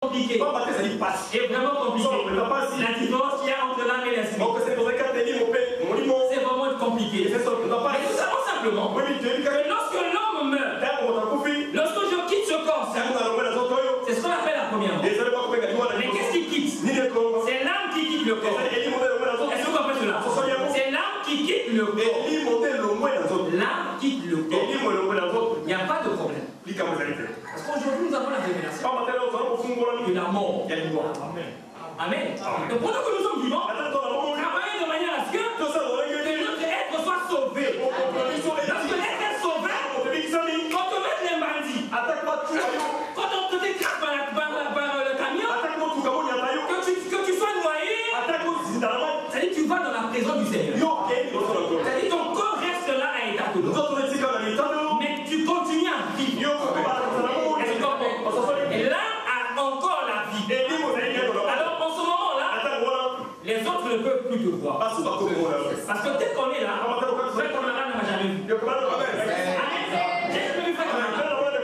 compliqué. Et vraiment compliqué. La différence qu'il y a entre l'âme et l'esprit. C'est vraiment compliqué. Mais nous savons simplement que lorsque l'homme meurt, lorsque je quitte ce corps, c'est ce qu'on appelle la première mort. Mais qu'est-ce qui quitte? C'est l'âme qui quitte le corps. Est-ce que vous comprenez cela? C'est l'âme qui quitte le corps. L'âme quitte le corps. Il n'y a pas de problème. Parce qu'aujourd'hui nous avons la révélation de la mort. Amen. Donc pendant que nous sommes vivants, travaillons de manière à ce que notre être soit sauvé. Lorsque l'être est sauvé, quand on met les bandits, quand on te décrase par le camion, que tu sois noyé, c'est-à-dire que tu vas dans la présence du Seigneur. C'est-à-dire que ton corps reste là à état de l'eau. Mais tu continues à vivre. Et là, a encore la vie. Alors en ce moment-là, les autres ne peuvent plus te voir. Parce que dès qu'on est là, frère Conrad ne m'a jamais vu. Amen. J'ai jamais vu frère Conrad.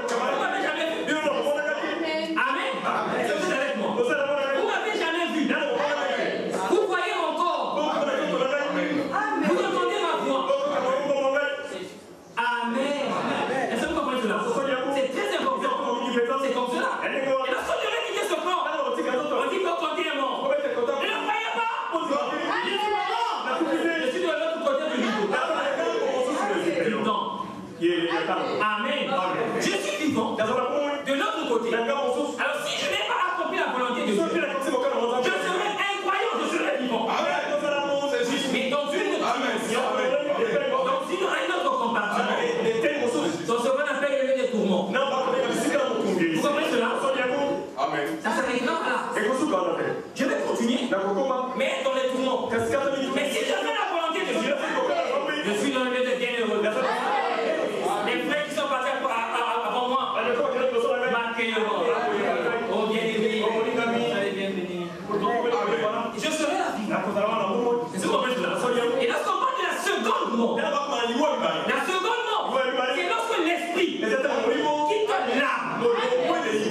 Vous m'avez jamais vu. Amen. Est-ce que vous êtes avec moi? Vous m'avez jamais vu. Vous voyez mon corps. Vous entendez ma voix. Amen. Est-ce que vous comprenez cela? C'est très important. C'est comme cela. Et lorsqu'on devait quitter ce corps, on dit que quand il est mort. Ne le croyez pas. Je suis mort. Je suis de l'autre côté du rideau. Amen. Je suis vivant de l'autre côté. Alors si je n'ai pas accompli la volonté de Dieu, je serai incroyant, je serai vivant. Mais dans une dimension, dans une autre compartiment, dans ce qu'on appelle les tourments. Vous comprenez cela? Amen. Ça s'arrêtera là. Je vais continuer, mais dans les tourments. Mais si je fais la volonté de Dieu, je suis dans le lieu de bienheureux. Les frères qui sont passés avant moi, marquez le mort. Oh bien-aimé, bienvenue. Je serai la vie. C'est ce qu'on appelle cela. Et lorsqu'on parle de la seconde mort, c'est lorsque l'esprit quitte l'âme.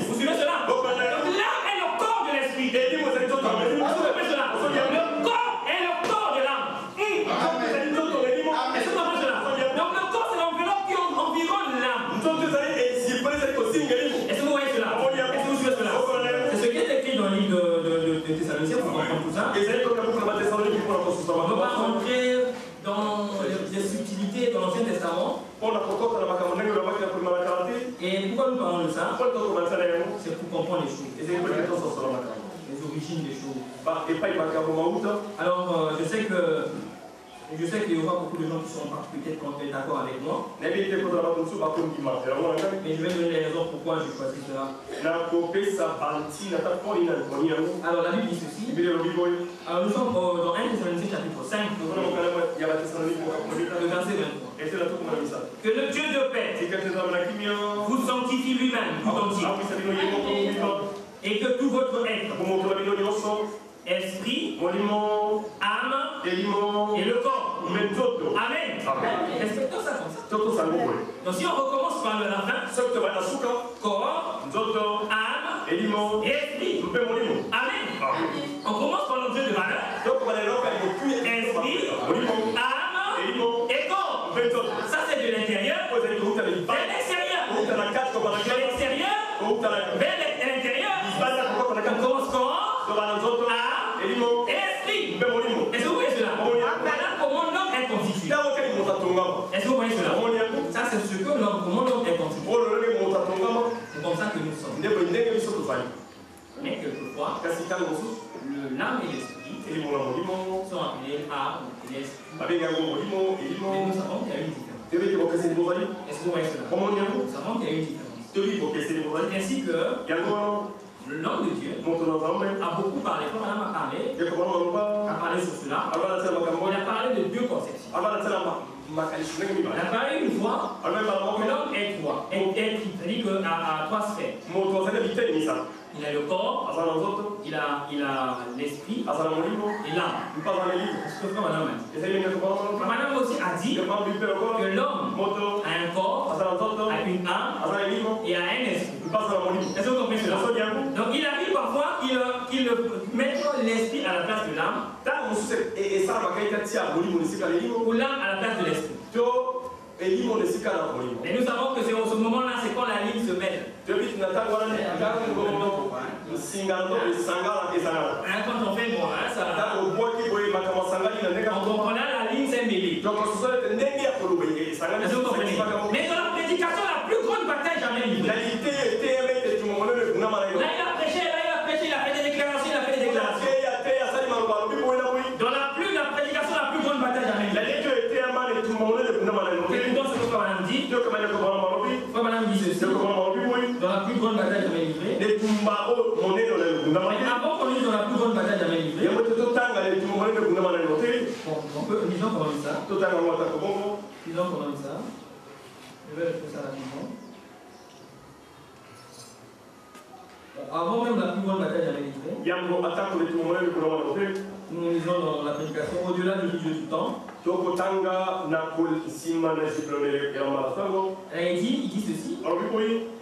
Vous suivez cela? Donc l'âme est le corps de l'esprit. Vous suivez cela? Le corps est le corps de l'âme. Est-ce que vous comprenez cela? Donc le corps c'est l'enveloppe qui environne l'âme. Est-ce que vous voyez cela? Est-ce que vous suivez cela? C'est ce qui est écrit dans le livre de Thessaloniciens pour comprendre tout ça. On ne peut pas rentrer dans les subtilités dans l'Ancien Testament. Et pourquoi nous parlons de ça? C'est pour comprendre les choses, les origines des choses. Alors je sais qu'il y aura beaucoup de gens qui sont peut-être d'accord avec moi. Mais je vais donner les raisons pourquoi j'ai choisi cela. Alors la Bible dit ceci. Alors nous sommes dans 1 Thessaloniciens chapitre 5. Le verset 23. Que le Dieu de paix vous sanctifie lui-même tout entier. Et que tout votre être, esprit, âme et le corps. Amen. Respectons ça comme ça. Donc si on recommence par la fin, corps, âme et esprit. Amen. On commence par l'objet de valeur. Esprit, âme et corps. Ça c'est de l'intérieur vers l'extérieur. De l'extérieur vers l'intérieur. On commence corps, âme et esprit. Est-ce que vous voyez cela? Voilà comment l'homme est constitué. Est-ce que vous voyez cela? Ça c'est ce que l'homme, comment l'homme est constitué. C'est comme ça que nous sommes. Mais quelquefois, l'âme et l'esprit sont appelés âme et l'esprit. Mais nous savons qu'il y a une différence. Est-ce que vous voyez cela? Nous savons qu'il y a une différence. Ainsi que l'homme de Dieu a beaucoup parlé, comme Madame a parlé sur cela. Il a parlé de deux conceptions. Il a parlé une fois que l'homme est trois, c'est-à-dire qu'à trois sphères. Il a le corps, il a l'esprit et l'âme. C'est ce que Madame a dit. Madame aussi a dit que l'homme a un corps, a une âme et a un esprit. Est-ce que vous comprenez cela? Donc il arrive parfois qu'il met l'esprit à la place de l'âme. Ou l'âme à la place de l'esprit. Et nous savons que c'est au ce moment-là, c'est quand la ligne se mêle. Quand on fait bon, hein, ça. On comprend là, la ligne s'est mêlée. Mais dans la prédication, la plus grande bataille jamais livrée. Là, il a prêché, il a fait des déclarations, Dans la prédication, la plus grande bataille jamais livrée. Donc, ce que Madame dit, Madame dit ceci. Dans la plus grande bataille jamais livrée. Mais avant qu'on lise dans la plus grande bataille jamais livrée, disons qu'on lit ça. Je vais faire ça rapidement. Avant même la plus grande bataille jamais livrée, nous lisons dans la prédication au-delà du milieu du temps. Et il dit ceci.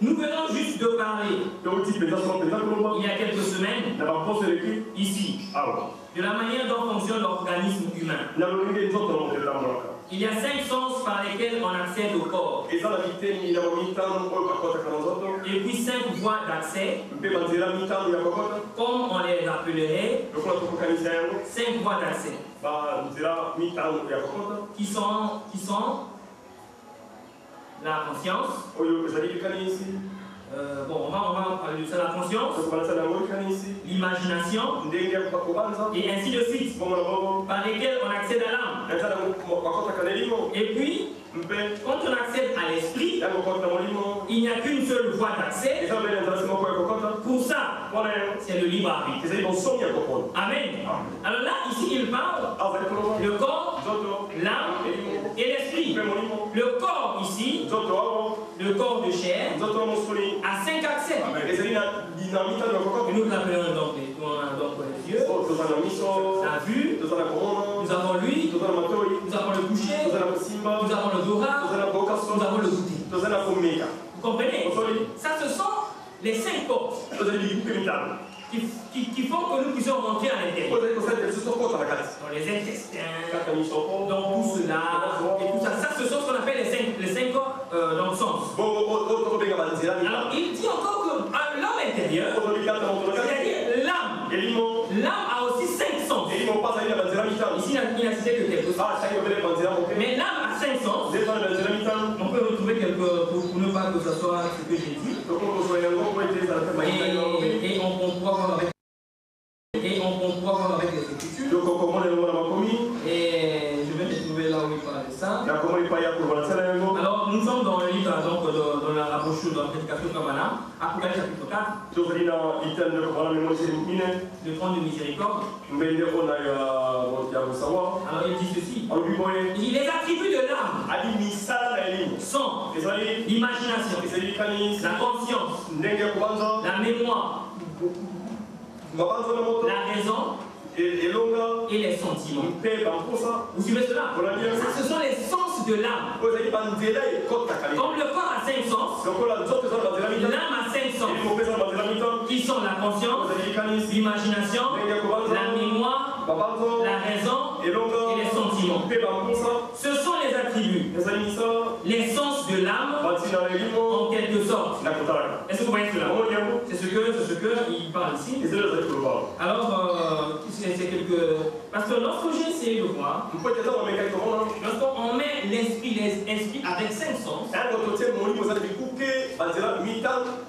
Nous venons juste de parler il y a quelques semaines ici de la manière dont fonctionne l'organisme humain. Il y a 5 sens par lesquels on accède au corps. Et puis 5 voies d'accès, comme on les appellerait, 5 voies d'accès. Qui sont la conscience. Bon, on va parler de ça, la conscience, l'imagination, et ainsi de suite, par lesquels on accède à l'âme. Et puis, quand on accède à l'esprit, il n'y a qu'une seule voie d'accès. Pour ça, c'est le libre arbitre. Amen. Alors là, ici, il parle le corps, l'âme et l'esprit. Le corps ici, le corps de chair, a 5 accès. Et nous l'appelons donc les yeux, la vue, nous avons l'huile, nous avons le coucher, nous avons le dorat, nous avons le goûter. Vous comprenez? Ça, ce sont les 5 portes qui font que nous puissions rentrer à l'intérieur. Dans les intestins, dans tout cela, et tout ça. Ça, ce sont ce qu'on appelle les 5 dans le sens. Alors, il dit encore que l'homme intérieur, c'est-à-dire l'âme a aussi 5 sens. Ici, il n'a cité que quelques sens. Mais l'âme a 5 sens. On peut retrouver quelques, pour ne pas que ce soit ce que j'ai dit. Et on pourra voir avec les Écritures. Et je vais te trouver là où il parle de ça. Alors, nous sommes dans le livre, donc, dans la brochure de la prédication de Kabbalah, Apocalypse chapitre 4. Le trône de miséricorde. Alors, il dit ceci. Il dit les attributs de l'âme sont l'imagination, la conscience, la mémoire, la raison et les sentiments. Vous suivez cela? Ça, ce sont les sens de l'âme. Comme le corps a 5 sens, l'âme a 5 sens, qui sont la conscience, l'imagination, la mémoire, la raison et les sentiments. Ce sont les attributs, les sens de l'âme en quelque sorte. Est-ce que vous voyez cela? C'est ce que il parle ici. Alors, c'est quelques... Parce que lorsque j'ai essayé de voir, lorsqu'on met l'esprit avec 5 sens,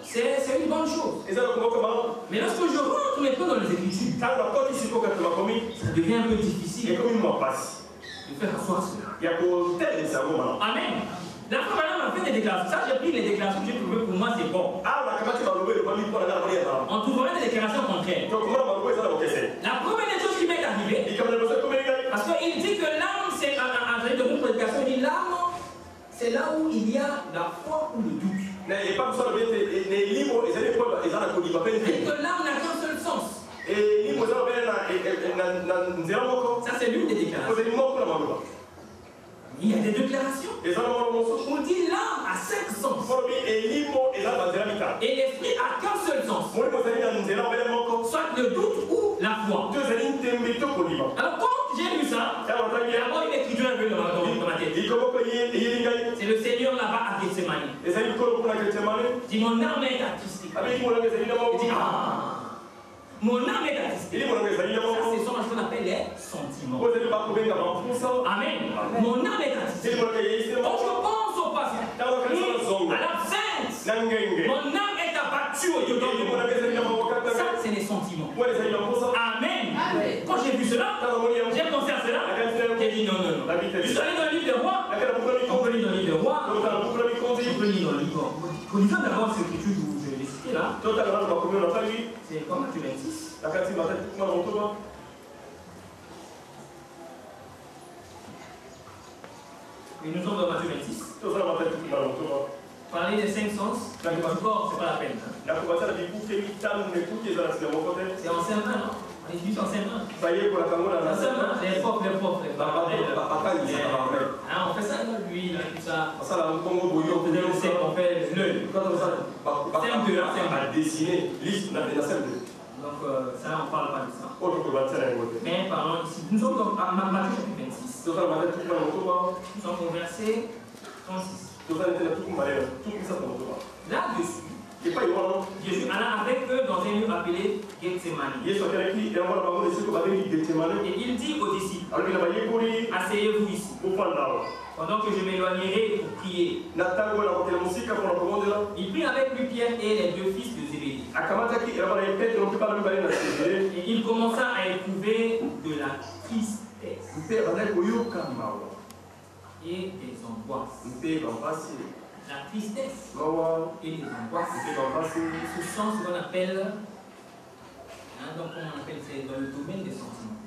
c'est une bonne chose. Mais lorsque je rentre maintenant dans les Écritures, ça devient un peu difficile de faire asseoir cela. Amen. La fois maintenant, on a fait des déclarations. Ça, j'ai pris les déclarations que j'ai trouvées, pour moi, c'est bon. On trouverait des déclarations contraires. La première des choses qui m'est arrivée, parce qu'il dit que l'âme, c'est en de votre prédication, il dit l'âme, c'est là où il y a la foi ou le doute. Et que l'âme n'a qu'un seul sens. Ça, c'est l'une des déclarations. Il y a des déclarations. On dit l'âme a 5 sens. Et l'esprit a qu'un seul sens. Soit le doute ou la foi. Alors quand j'ai lu ça, il y a encore une écriture un peu dans ma tête. C'est le Seigneur là-bas à Gethsemane. Il dit mon âme est attristée. Il dit ah. Mon âme est attestée. Ça, c'est ce qu'on appelle les sentiments. Amen. Mon âme est attestée. Quand je pense au passé, à l'absence, mon âme est abattue au dedans. Ça, c'est les sentiments. Amen. Quand j'ai vu cela, j'ai pensé à cela. J'ai dit non. Je suis allé dans le livre des rois. On peut lire dans le livre des rois. On peut lire dans le livre. Lisons d'abord cette écriture où je l'ai citée là. C'est comme Matthieu 26. Et nous sommes dans Matthieu 26. Parler des 5 sens, du corps, c'est pas la peine. C'est en Saint-Main, non? On étudie en Saint-Main. En Saint-Main, les propres. On fait ça dans l'huile, tout ça. On fait le sec, on fait l'œil. C'est un peu là, c'est un peu. Donc ça, on ne parle pas de ça. Mais parlons ici. Nous sommes dans Matthieu chapitre 26. Nous sommes au verset 36. Là-dessus, Jésus alla avec eux dans un lieu appelé Gethsemane. Et il dit aux disciples, asseyez-vous ici, pendant que je m'éloignerai pour prier. Il prit avec lui Pierre et les 2 fils de Zébédée. Et il commença à éprouver de la tristesse et des angoisses. La tristesse et les angoisses. Ce sont ce qu'on appelle, donc on appelle c'est dans le domaine des sentiments.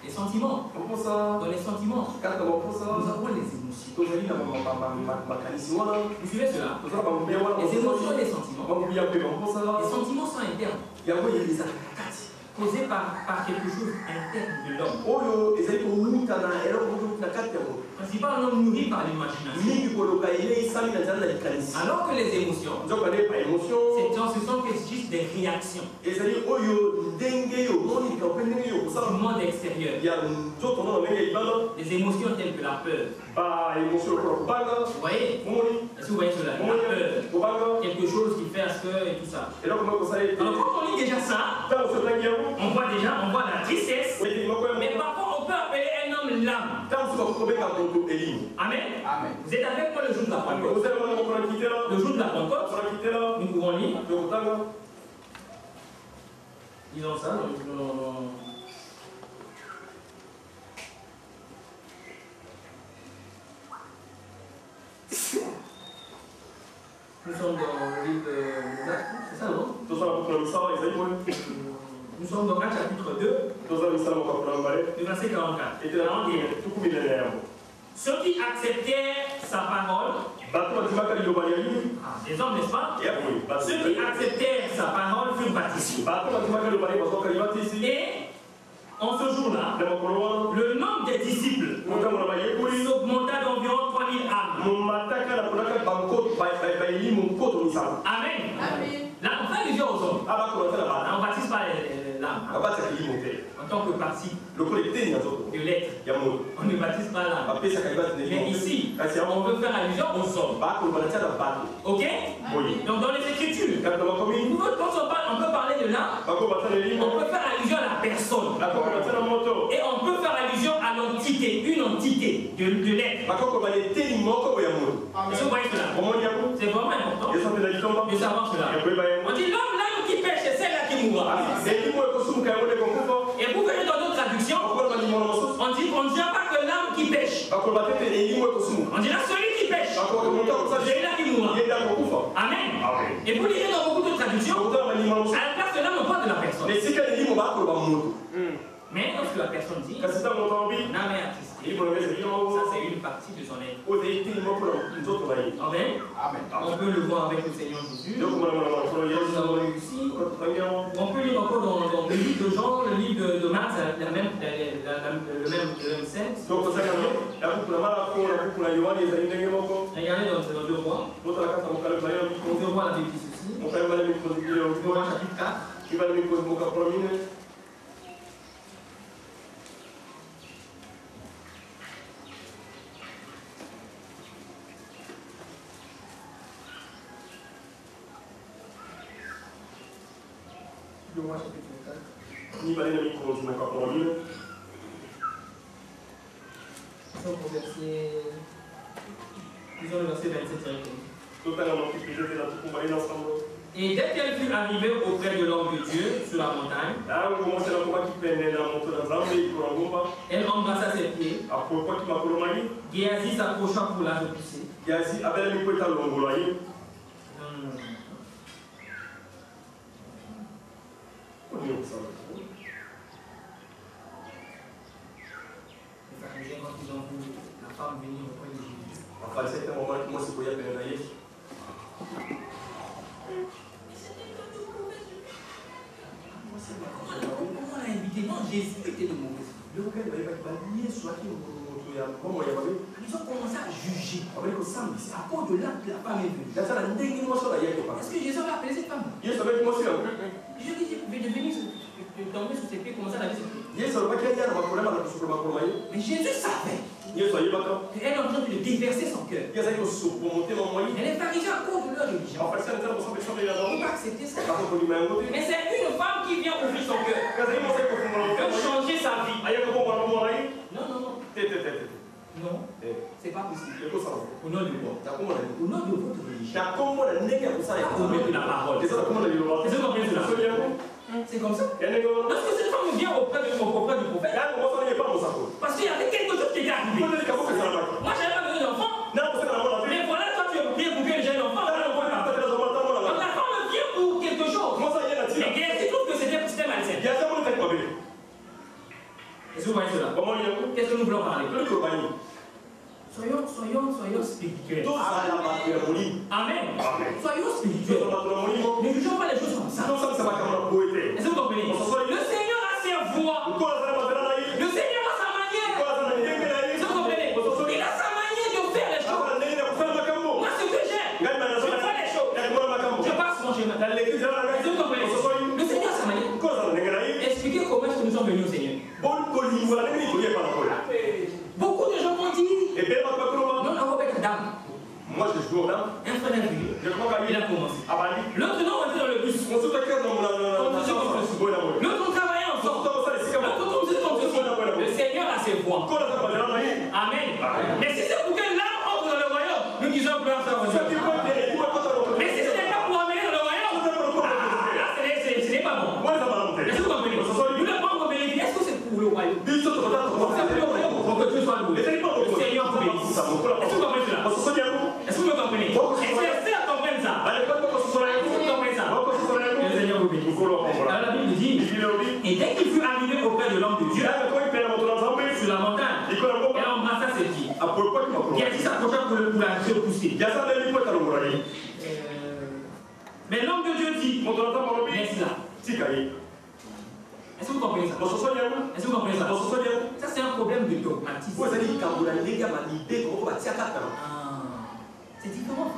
Les sentiments. Dans les sentiments, nous avons les émotions. Vous suivez cela? Les émotions et les sentiments. Les sentiments sont internes. Causés par quelque chose interne de l'homme. Principalement nourri par l'imagination. Alors que les émotions, ce sont juste des réactions du monde extérieur. Les émotions telles que la peur. Vous voyez? Est-ce que vous voyez cela? La peur. Quelque chose qui fait à ce que et tout ça. Alors quand on lit déjà ça, on voit la tristesse, mais parfois on peut appeler un homme l'âme. Amen. Vous êtes avec moi le jour de la Pentecôte. Le jour de la Pentecôte, nous pouvons lire. Disons ça. Nous sommes dans le livre de Actes, c'est ça, non? Nous sommes dans Actes chapitre 2, le verset 44. Ceux qui acceptèrent sa parole, des hommes, n'est-ce pas? Ceux qui acceptèrent sa parole furent baptisés. Et en ce jour-là, le nombre des disciples augmenta d'environ 3000 âmes. Amen. Là, on fait allusion aux hommes. On ne baptise pas l'âme. En tant que participe de l'être, on ne baptise pas l'âme. Mais ici, on veut faire allusion aux hommes. Ok? Donc dans les Écritures, quand on peut parler de l'âme, on peut faire allusion à la personne. Et on peut faire allusion à l'entité, une entité de l'être. Est-ce que vous voyez cela? C'est vraiment important de savoir cela. On dit l'homme là qui pêche, c'est celle-là qui mourra. Et vous verrez dans d'autres traductions, on ne dira pas que l'âme qui pêche. On dira celui qui pêche. Celui-là qui mourra. Amen. Et vous lirez dans beaucoup de traductions, à la place de l'âme, on parle de la personne. Mais lorsque la personne dit, l'âme est attristée, ça c'est une partie de son être. Amen. On peut le voir avec le Seigneur Jésus. Nous avons lu ici. On peut lire encore dans le livre de Jean, le livre de Marc, le même Regardez dans 2 rois. On peut voir la Bible ceci. 2 rois chapitre 4. Disons le verset 27 directement. Et dès qu'elle fut arrivée auprès de l'homme de Dieu sur la montagne, elle embrassa ses pieds. Géasi s'approcha pour la repousser. Les pharisiens, quand ils ont vu la femme venir auprès de Jésus, comment on l'a invité? Non, Jésus était de mauvaise foi. Ils ont commencé à juger. À cause de là que la femme est venue. Est-ce que Jésus va appeler cette femme? Je dis, je vais devenir tomber sur ses pieds, commencer à laver ses pieds. Mais Jésus savait. Elle est en train de déverser son cœur. Et les pharisiens, à cause de leur religion, ne peuvent pas accepter ça. Mais c'est une femme qui vient ouvrir son cœur. Veut changer sa vie. Non, non, non. Non, c'est pas possible. Au nom de quoi? Au nom de votre religion. Au nom de la parole. Est-ce que vous comprenez cela? C'est comme ça. Lorsque cette femme vient auprès du prophète, parce qu'il y avait quelque chose qui était arrivé. Moi, je n'avais pas besoin d'enfant. Mais voilà, toi, tu as prié pour que j'ai un enfant. Donc la femme vient pour quelque chose. Mais Géasi trouve que c'était malsain. Est-ce que vous voyez cela? Qu'est-ce que nous voulons parler? Soyons spirituels. Amen. Soyons spirituels. Ne jugeons pas les choses comme ça. Est-ce que vous comprenez? Le Seigneur a ses voies. Le Seigneur a sa manière. Est-ce que vous comprenez? Il a sa manière de faire les choses. Moi, ce que j'aime, je fais les choses. Je passe mon chemin. Est-ce que vous comprenez? Le Seigneur a sa manière. Expliquez comment est-ce que nous sommes venus au Seigneur. Beaucoup de gens vont dire non, on va avec la dame. Moi je joue là. Un frère n'a vu. Il a commencé. L'autre non, on était dans le bus. L'autre on travaillait ensemble. Le Seigneur a ses voix. Amen. Mais si c'est pour que l'âme entre dans le royaume, nous disons gloire à Dieu. Mais si ce n'est pas pour amener dans le royaume, là ce n'est pas bon. Est-ce que vous comprenez? Nous ne pouvons pas vérifier. Est-ce que c'est pour le royaume? C'est pour le royaume. Pour que Dieu soit loué. Le Seigneur vous bénisse. Est-ce que vous comprenez cela? Est-ce que vous comprenez? Est-ce que vous comprenez ça? Est-ce que vous comprenez ça? Le Seigneur vous bénisse. Alors la Bible dit, et dès qu'il fut arrivé auprès de l'homme de Dieu, sur la montagne, elle embrassa ses pieds. Géasi s'approcha pour la repousser. Mais l'homme de Dieu dit, laisse-la. Est-ce que vous comprenez ça? Est-ce que vous comprenez ça? Ça, c'est un problème de dogmatisme. C'est différent.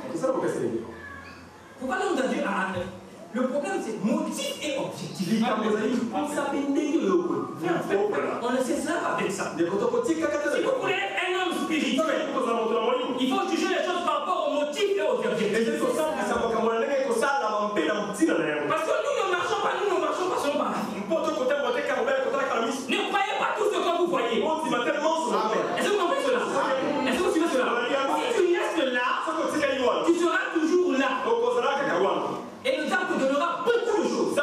Pourquoi l'homme de Dieu a amené? Le problème, c'est motif et objectif. On ne sait ça avec ça. Si vous voulez être un homme spirituel, il faut juger les choses par rapport au motif et aux objectifs. Parce que nous ne marchons pas seulement par la vie. Ne croyez pas tout ce que vous voyez. Est-ce que vous comprenez cela? Est-ce que vous suivez cela? Si tu restes là, tu seras toujours là. Et le diable te donnera beaucoup de choses.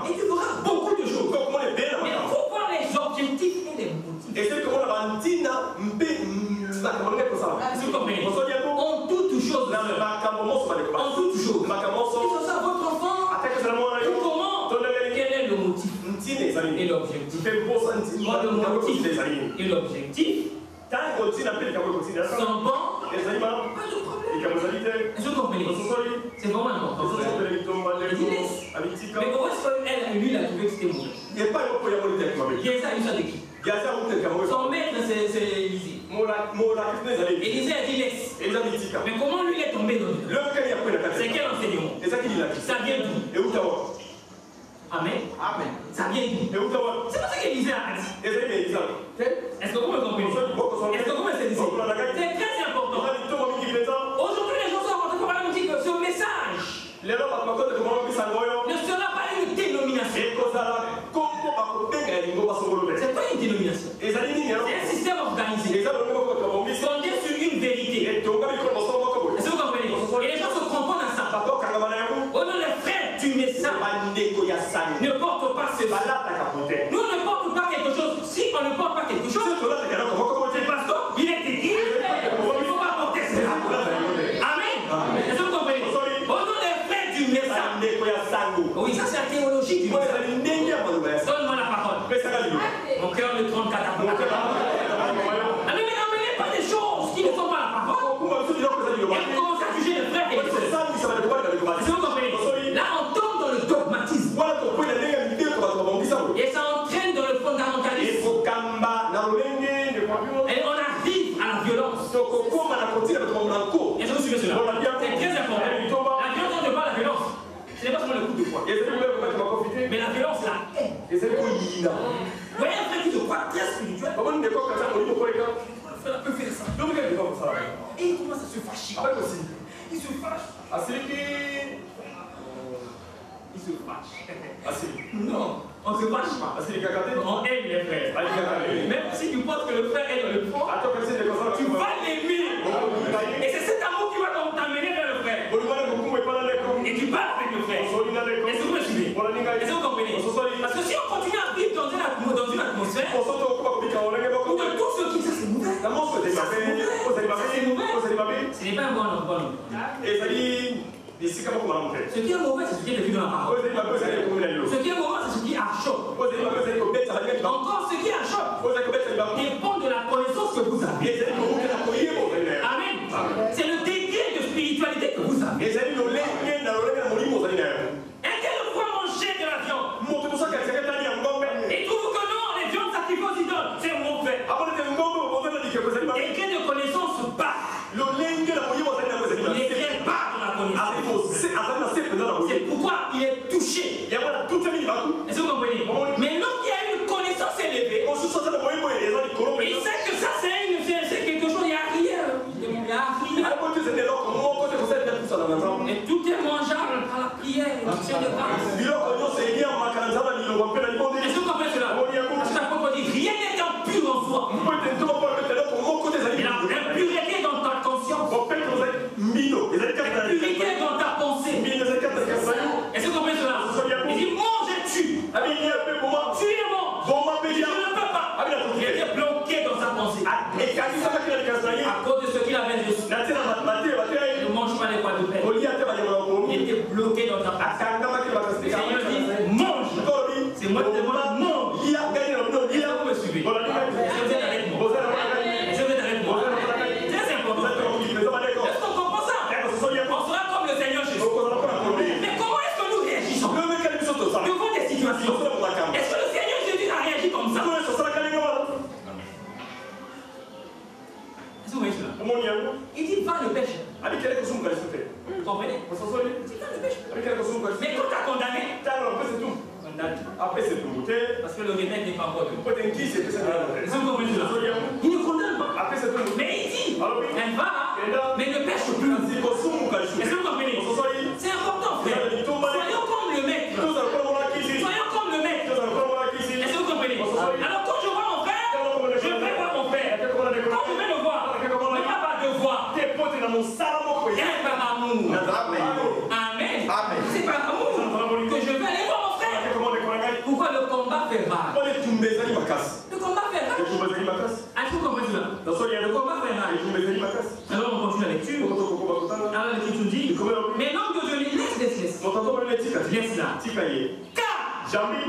Et tu feras beaucoup de choses. Mais il faut voir les objectifs et les motifs. Est-ce que vous comprenez? En toute chose. En toute chose. Il faut savoir votre enfant. Comment? Quel est le motif et l'objectif? Le motif et l'objectif sont bons. Pas de problème. Est-ce que vous comprenez? C'est vraiment important. Mais comment est-ce qu'elle, lui, il a trouvé que c'était mauvais? Géasi a eu ça de qui? Son maître, c'est Élisée. Élisée a dit laisse. Mais comment lui est tombé dans le c'est quel enseignement? Ça vient d'où? Amen. Amen. Ça vient d'où? C'est pas ça qu'Élisée a dit. Est-ce que vous me comprenez? Est-ce que vous me saisissez? C'est très important. Aujourd'hui, les gens sont en train de parler que ce message ne sera pas une dénomination. C'est pas une dénomination. C'est un système organisé. Fondé sur une vérité. Est-ce que vous comprenez? Et les gens se comprennent à ça. Oh non, les frères du message ne portent pas ce nous ne portons pas quelque chose. Si on ne porte pas quelque chose, c'est parce qu'il est écrit. Il ne faut pas porter cela. Amen. Est-ce que vous comprenez? Oh non, les frères du message. Oui, ça c'est la théologie du message. Donne-moi la parole. Mon cœur ne tremble qu'à ta parole. Mais n'amenez pas des choses qui ne sont pas la parole. Et on commence à juger les frères et les sœurs. Est-ce que vous comprenez? Là, on tombe dans le dogmatisme. Et ça entraîne dans le fondamentalisme. Et on arrive à la violence. Est-ce que vous suivez cela? C'est très important. La violence, on ne parle pas de la violence. Ce n'est pas seulement le coup de poing. Mais la violence, la haine. Vous voyez un frère qui se croit très spirituel. Il peut faire ça. Et il commence à se fâcher. Il se fâche. Il se fâche. Non, on ne se fâche pas. On aime les frères. Même si tu penses que le frère est dans le fond, tu vas l'aimer. Et c'est cet amour qui va t'amener vers le frère. Et tu parles avec le frère. Est-ce que vous me suivez? Est-ce que vous comprenez? Parce que si on continue à vivre dans une atmosphère où de tout ce qui ça c'est mauvais. Ce n'est pas un bon homme. Ce qui est mauvais, c'est ce qui est vu dans la parole. Ce qui est mauvais, c'est ce qui achoppe. Encore, ce qui achoppe dépend de la connaissance que vous avez. Amen. C'est le degré de spiritualité que vous avez. Et quelquefois manger de la viande. Et trouve que non, les viandes sacrifiées aux idoles, c'est mauvais. Et degré de connaissance bas. C'est pourquoi il est touché. Est-ce que vous comprenez? Mais l'autre qui a une connaissance élevée, il sait que ça c'est quelque chose, il n'y a rien. Et tout est mangeable par la prière et l'action de grâce. Est-ce que vous comprenez cela? Parce que la Bible dit rien n'est impur en soi. Et la impureté dans ta conscience. L'impureté dans ta pensée. Est-ce que vous comprenez cela? Il dit mange et tue. Tu es mort. Je ne peux pas. Il était bloqué dans sa pensée. À cause de ce qu'il avait reçu. Ne mange pas les pois de pain. Il était bloqué dans sa pensée. Le Seigneur dit mange. C'est moi qui te demande mange. Et là vous me suivez. Est-ce que vous êtes avec moi? Est-ce que vous êtes avec moi? Très important. Est-ce qu'on comprend ça? On sera comme le Seigneur Jésus. Mais comment est-ce que nous réagissons devant des situations? Est-ce que le Seigneur Jésus a réagi comme ça? Est-ce que vous voyez cela? Il dit va le pêche. Vous comprenez? Il dit va le pêche. Mais quand tu as condamné, condamne. Parce que le remède n'est pas encore donné. Est-ce que vous comprenez cela? Il ne condamne pas. Mais il dit elle va, mais ne pêche plus. Est-ce que vous comprenez? C'est important, frère. Soyons comme le maître. Soyons comme le maître. Est-ce que vous comprenez? Alors quand je vois mon frère, je vais voir mon frère. Quand je vais le voir, il n'y a pas de voir. Il y a par amour. Amen. C'est par amour que je vais aller voir mon frère. Pourquoi le combat fait mal? Le combat fait mal. Est-ce que vous comprenez cela? Le combat fait mal. Alors on continue la lecture. Alors l'Écriture dit mais l'homme de Dieu laisse là. Car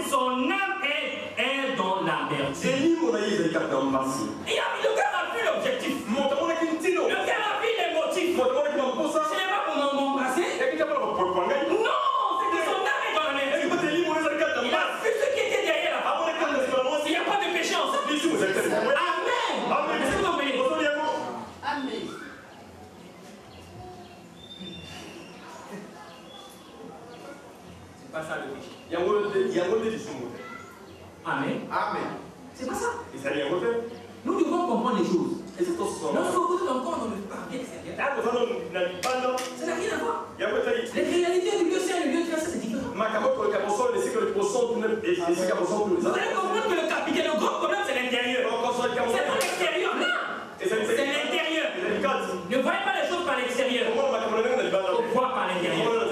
son âme est dans la l'amertume. Le cœur a vu l'objectif. Le cœur a vu les motifs. Ce n'est pas pour m'embrasser. Non, c'est que son âme est dans la l'amertume. Il a vu ce qui était derrière la parole. Il n'y a pas de péché en ça. pas ça le péché. Amen. Amen. C'est pas ça. Nous Nous devons comprendre les choses. Lorsque vous êtes encore dans le parquet extérieur, ça n'a rien à voir. les Les réalités du lieu saint et du lieu très saint, c'est différent. Vous allez comprendre que le capital, le grand problème, c'est l'intérieur. C'est pas l'extérieur, là. C'est l'intérieur. Ne voyez pas les choses par l'extérieur. Il faut voir par l'intérieur.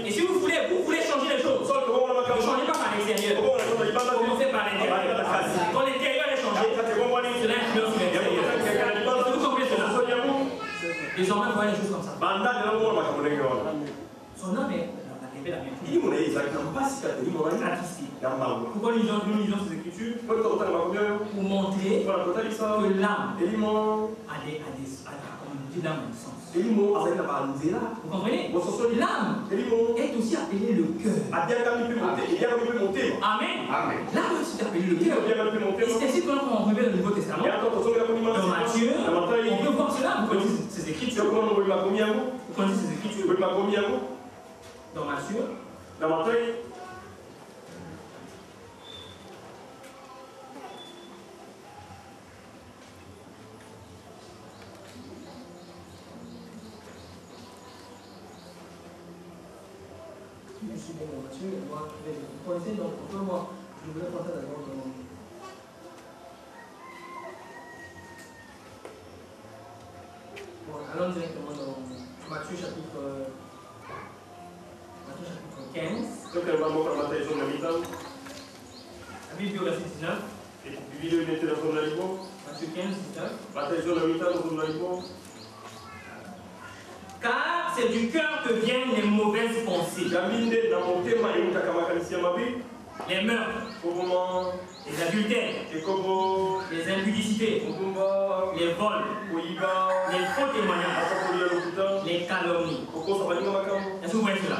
Et si vous voulez changer les choses, ne changez pas par l'extérieur. Commencez par l'intérieur. Quand l'intérieur est changé, cela influence sur l'extérieur. Est-ce que vous comprenez cela? Les hommes voient les choses comme ça. Son homme est la même chose. Pourquoi nous lisons ces écritures? Pour montrer que l'âme a l'âme du sens. Vous comprenez? L'âme est aussi appelée le cœur. Amen. L'âme est aussi appelée le cœur. Et c'est ainsi que quand on revient au Nouveau Testament, dans Matthieu, on peut voir cela. Vous connaissez ces écritures. Vous connaissez ces écritures. Dans Matthieu. Je suis bon, Matthieu, moi, vous connaissez, donc on peut voir. Je voulais passer d'abord dans. Bon, allons directement dans Matthieu chapitre 15. La Bible au verset 19. Matthieu 15, 19. Car c'est du cœur que viennent les mauvaises pensées. Les meurtres, les adultères, les impudicités, les vols, les faux témoignages, les calomnies. Est-ce que vous voyez cela?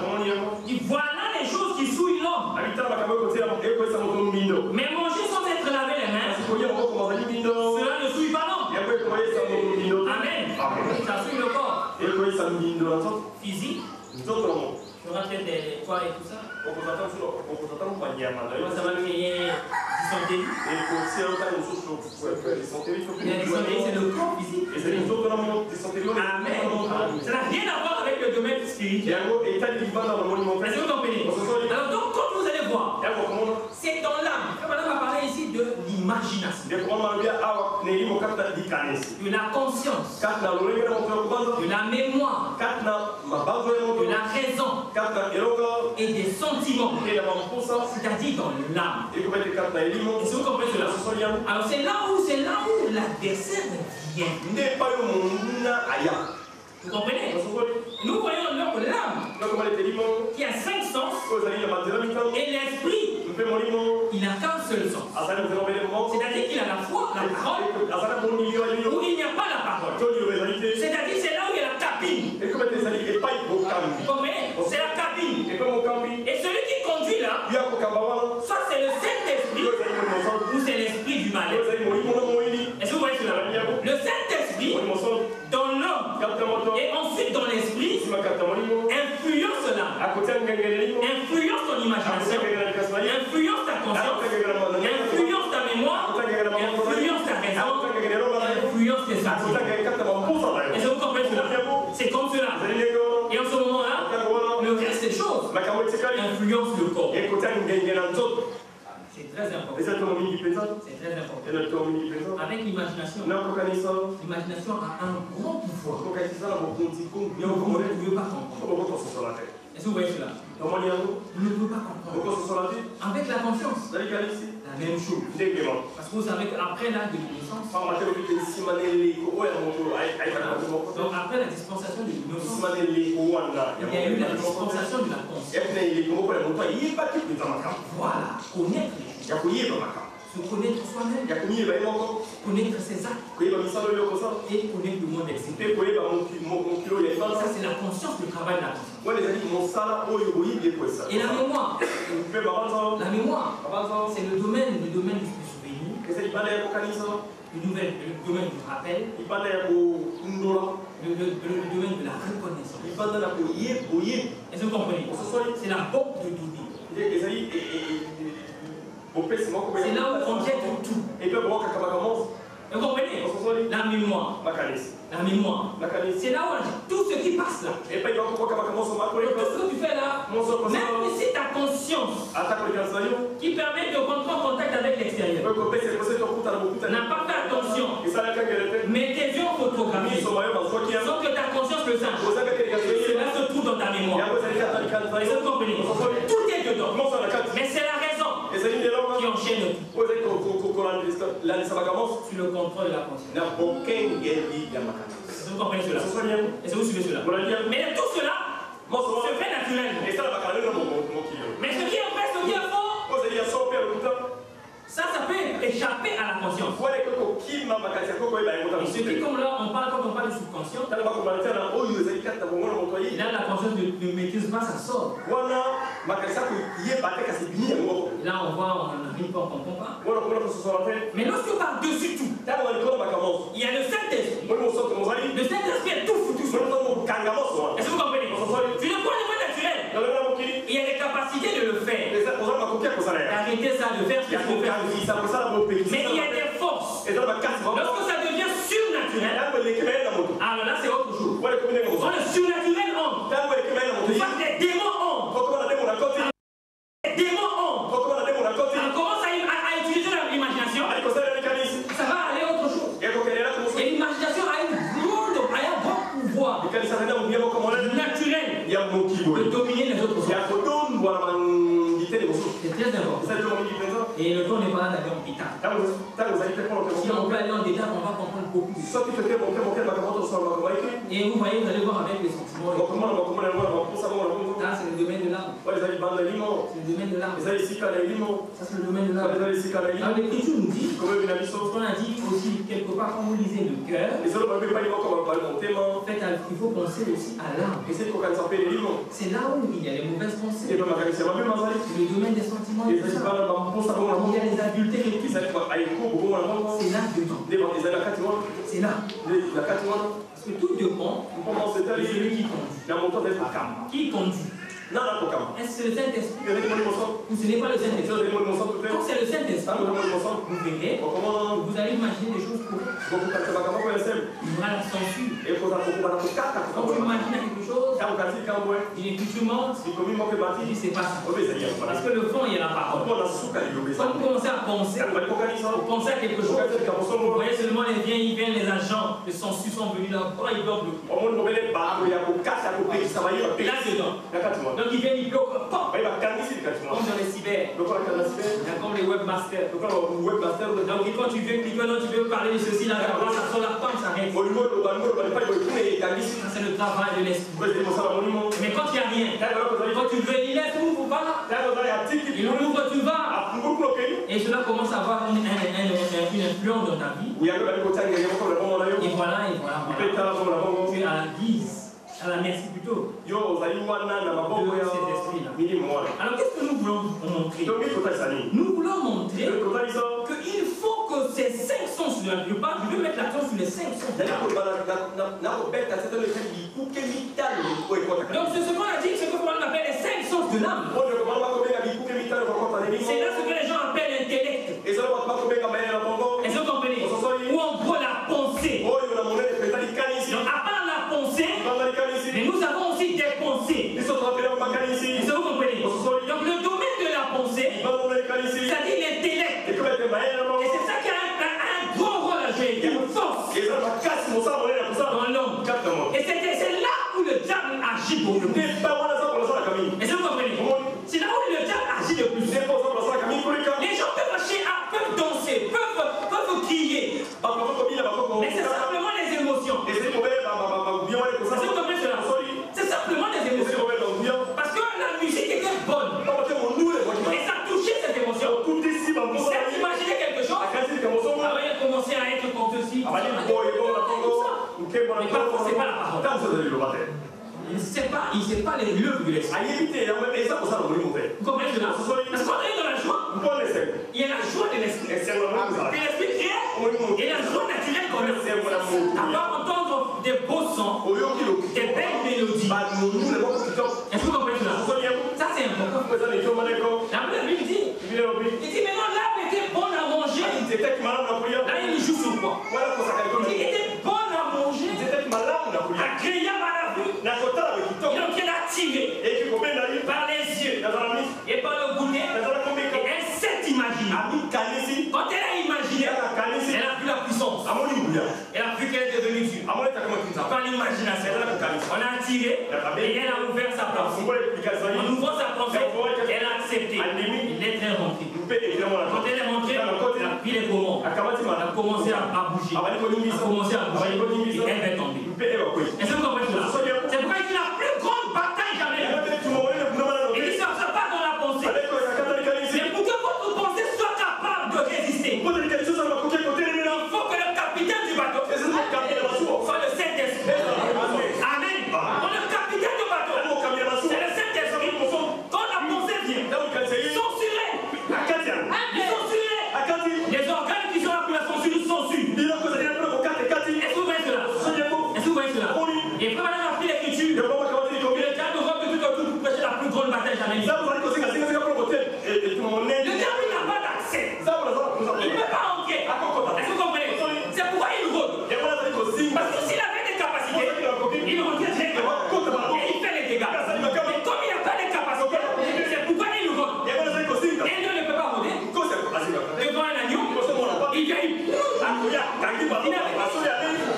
Et voilà les choses qui souillent l'homme. Mais manger sans être lavé les mains, cela ne souille pas l'homme. Amen. Ça souille le corps physique. Il y aura peut-être des poids et tout ça. Ça va créer dysenterie. La dysenterie, c'est le corps physique. Amen. Ça n'a rien à voir avec le domaine spirituel. Est-ce que vous comprenez? Alors donc, quand vous allez voir, c'est dans l'âme. Madame a parlé ici de l'imagination, de la conscience, de la mémoire, de la raison et des sentiments, c'est-à-dire dans l'âme. Est-ce que vous comprenez cela? Alors c'est là où l'adversaire vient. Vous comprenez? Nous voyons l'âme qui a 5 sens et l'esprit, il n'a qu'un seul sens. C'est-à-dire qu'il a la foi, la parole, où il n'y a pas la parole. C'est-à-dire c'est là où il y a la cabine. Vous comprenez? C'est la cabine. Et celui qui conduit là, soit c'est le Saint-Esprit ou c'est l'esprit du mal. Est-ce que vous voyez cela? Le Saint-Esprit dans l'homme et ensuite dans l'esprit influence l'âme, influence ton imagination, influence ta conscience, influence ta mémoire, influence ta raison, influence tes actions. Est-ce que vous comprenez cela? C'est comme cela. Et en ce moment-là, le reste des choses influence le corps. C'est très important. C'est très important. Avec l'imagination, l'imagination a un grand pouvoir. Mais on ne peut pas comprendre. Est-ce que vous voyez cela? On ne peut pas comprendre. Avec la conscience, la même chose. Parce que vous savez qu'après l'âge de l'innocence, donc après la dispensation de l'innocence, il y a eu la dispensation de la conscience. Voilà, connaître les choses. Se connaître soi-même, connaître ses actes et connaître le monde extérieur. Ça, c'est la conscience, le travail de la conscience. Et la mémoire, c'est le domaine du souvenir, le domaine du rappel, le domaine de la reconnaissance. Est-ce que vous comprenez? C'est la banque de données. C'est là où on jette tout. Vous comprenez? La mémoire. La mémoire. C'est là où tout ce qui passe là. Donc, tout ce que tu fais là, même si ta conscience qui permet de rentrer en contact avec l'extérieur n'a pas fait attention, mais tes yeux ont photographié sans que ta conscience le sache. Cela se trouve dans ta mémoire. Et vous comprenez? Tout est dedans. Mais c'est la raison qui enchaîne tout. Sur le contrôle de la conscience. Vous comprenez cela? Est-ce que vous suivez cela? Mais tout cela se fait naturellement. Mais ce qui est vrai, ce qui est faux, ça peut échapper à la conscience. Et ce qui, comme là, quand on parle du subconscient, là, la conscience ne maîtrise pas, ça sort. Là, on voit, on n'arrive pas, on ne comprend pas. Mais lorsque par-dessus tout, il y a le Saint-Esprit. Le Saint-Esprit est tout foutu. Est-ce que vous comprenez? Tu ne prends pas naturel. Il y a des capacités de le faire. Arrêtez ça de faire ce qu'il faut faire. Mais il y a des forces. Lorsque ça devient surnaturel, alors là c'est autre chose. Quand le surnaturel entre, des démons entrent. Des démons entrent. On commence à utiliser l'imagination. Ça va aller autre chose. Et l'imagination a un grand pouvoir naturel de dominer les autres. C'est très important. Et le temps n'est pas là d'aller en détail. Si on peut aller en détail, on va comprendre beaucoup. Et vous voyez, vous allez voir avec les sentiments. Là, c'est le domaine de l'âme. C'est le domaine de l'âme. Ça, c'est le domaine de l'âme. Alors, l'Écriture nous dit, ce qu'on a dit aussi quelque part, quand vous lisez le cœur, il faut penser aussi à l'âme. C'est là où il y a les mauvaises pensées. C'est le domaine des sentiments. Il y a les adultères et tout. C'est là dedans. C'est là. Parce que tout dépend de celui qui conduit. Qui conduit? Est-ce que c'est le Saint-Esprit? Ou ce n'est pas le Saint-Esprit? Quand c'est le Saint-Esprit, vous verrez, vous allez imaginer des choses correctes. Il y aura la censure. Quand tu imagines quelque chose, il est que tu montes, tu dis c'est pas ça. Parce que le fond, il y a la parole. Quand vous commencez à penser, vous pensez à quelque chose, vous voyez seulement les les agents de censure sont venus là, ils bloquent le coup. Là-dedans. Donc ils viennent, ils bloquent. Comme dans les cyber, comme les webmasters. Donc quand tu veux parler de ceci, là, ça sort la pomme, ça arrête. Ça c'est le travail de l'esprit. Mais quand il n'y a rien, quand tu veux, il laisse, ouvre pas. Il ouvre, tu vas. Et cela commence à avoir une influence dans ta vie. Et voilà. Tu es à la guise. À la merci plutôt. De cet esprit-là. Alors qu'est-ce que nous voulons montrer? Nous voulons montrer qu'il faut que ces 5 sens, je veux mettre l'accent sur les 5 sens. Donc c'est ce qu'on a dit, c'est ce qu'on appelle les 5 sens de l'âme. C'est là ce que les gens appellent l'intellect. Est-ce que vous comprenez? Ou en gros la pensée. Donc à part la pensée, mais nous avons aussi des pensées. Est-ce que vous comprenez? Donc le domaine de la pensée, c'est-à-dire l'intellect. Et c'est ça qui a un gros rôle à jouer, une force dans l'homme. Et c'est là où le diable agit pour nous. Est-ce que vous comprenez? C'est là où le diable agit le plus. Les gens peuvent danser, peuvent crier. Mais c'est simplement les émotions. C'est simplement des émotions. Parce que la musique était bonne. Et ça touchait cette émotion. Ça imaginait quelque chose. Il a commencé à être comme ceci. Mais parfois, c'est pas la parole. Il ne sait pas les lieux de l'esprit. Vous comprenez cela? Parce qu'on est dans la joie. Il y a la joie de l'esprit. Et l'esprit crée. Et la joie naturelle qu'on a. D'avoir entendre des beaux sons, des belles mélodies. Est-ce que vous comprenez cela? Ça c'est important. La Bible dit, maintenant l'arbre était bon à manger. Là, il joue sur quoi? Il était bon à manger, agréable à la vue. Donc il a tiré par les yeux et par le goûter. Et elle s'est imaginée. Quand elle a imaginé, elle a vu la puissance. Elle a vu qu'elle est devenue Dieu. Par l'imagination, on a tiré et elle a ouvert sa porte. En ouvrant sa porte, elle a accepté. Il est très rentré. Quand elle est rentrée, elle a pris les commandes. Elle a commencé à bouger. Elle a commencé à bouger. Et elle est tombée. Est-ce que vous comprenez cela? C'est pourquoi il dit la plus grande bataille jamais. Il dit ça ne pas dans la pensée. Mais pour que votre pensée soit capable de résister, il faut que le capitaine du bateau soit le Saint-Esprit. Amen. Quand le capitaine du bateau, c'est le Saint-Esprit. Quand la pensée vient, ils sont sur elle. Ils sont sur elle. Les organes qui sont là pour la censure sont sûrs. Est-ce que vous voyez cela? Est-ce que vous voyez cela? Et après, madame a pris l'écriture. Le diable voit que tout autour pour prêcher la plus grande bataille jamais. Le diable n'a pas d'accès. Il ne peut pas entrer. Est-ce que vous comprenez? C'est pourquoi il rôde. Parce que s'il avait des capacités, il rentrait directement. Et il fait les dégâts. Mais comme il n'a pas de capacités, c'est pourquoi il rôde. Et il ne peut pas rôder. Devant un agneau, il vient.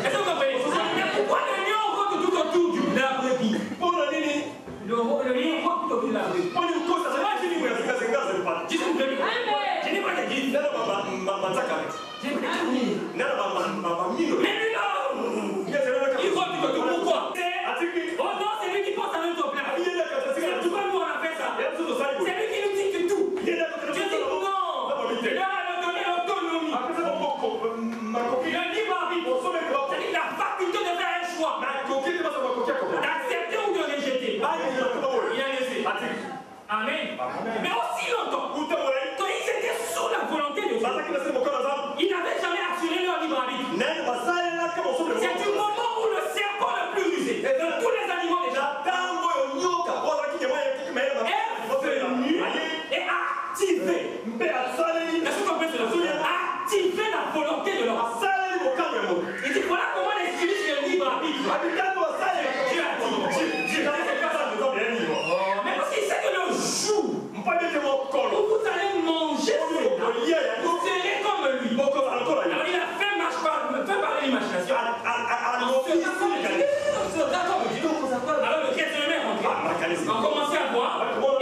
Est-ce que vous comprenez? Mais pourquoi l'agneau rôde tout autour de la brebis? Le lion rôde tout autour de la brebis. Je n'ai pas de guide. Mais lui là, il rôde tout autour. Pourquoi? Oh non, c'est lui qui pense à notre plan. C'est pourquoi nous on a fait ça. C'est lui qui nous dit que tout. Je dis non. Il a donné l'autonomie. Le libre arbitre. C'est-à-dire la faculté de faire un choix. D'accepter ou de rejeter. Il a laissé. Amen. Mais aussi longtemps, quand ils étaient sous la volonté de Dieu, ils n'avaient jamais assuré leur libre arbitre. C'est du moment où le serpent le plus rusé de tous les animaux déjà est venu et activé. Est-ce que vous comprenez cela? Activé la volonté de l'homme. Il dit voilà comment les utilisent le libre arbitre. Dieu a dit. Mais parce qu'il sait que le jour où vous allez manger cela, vous serez comme lui. Alors il a fait parler l'imagination. Alors le questionnement est rentré. On commençait à voir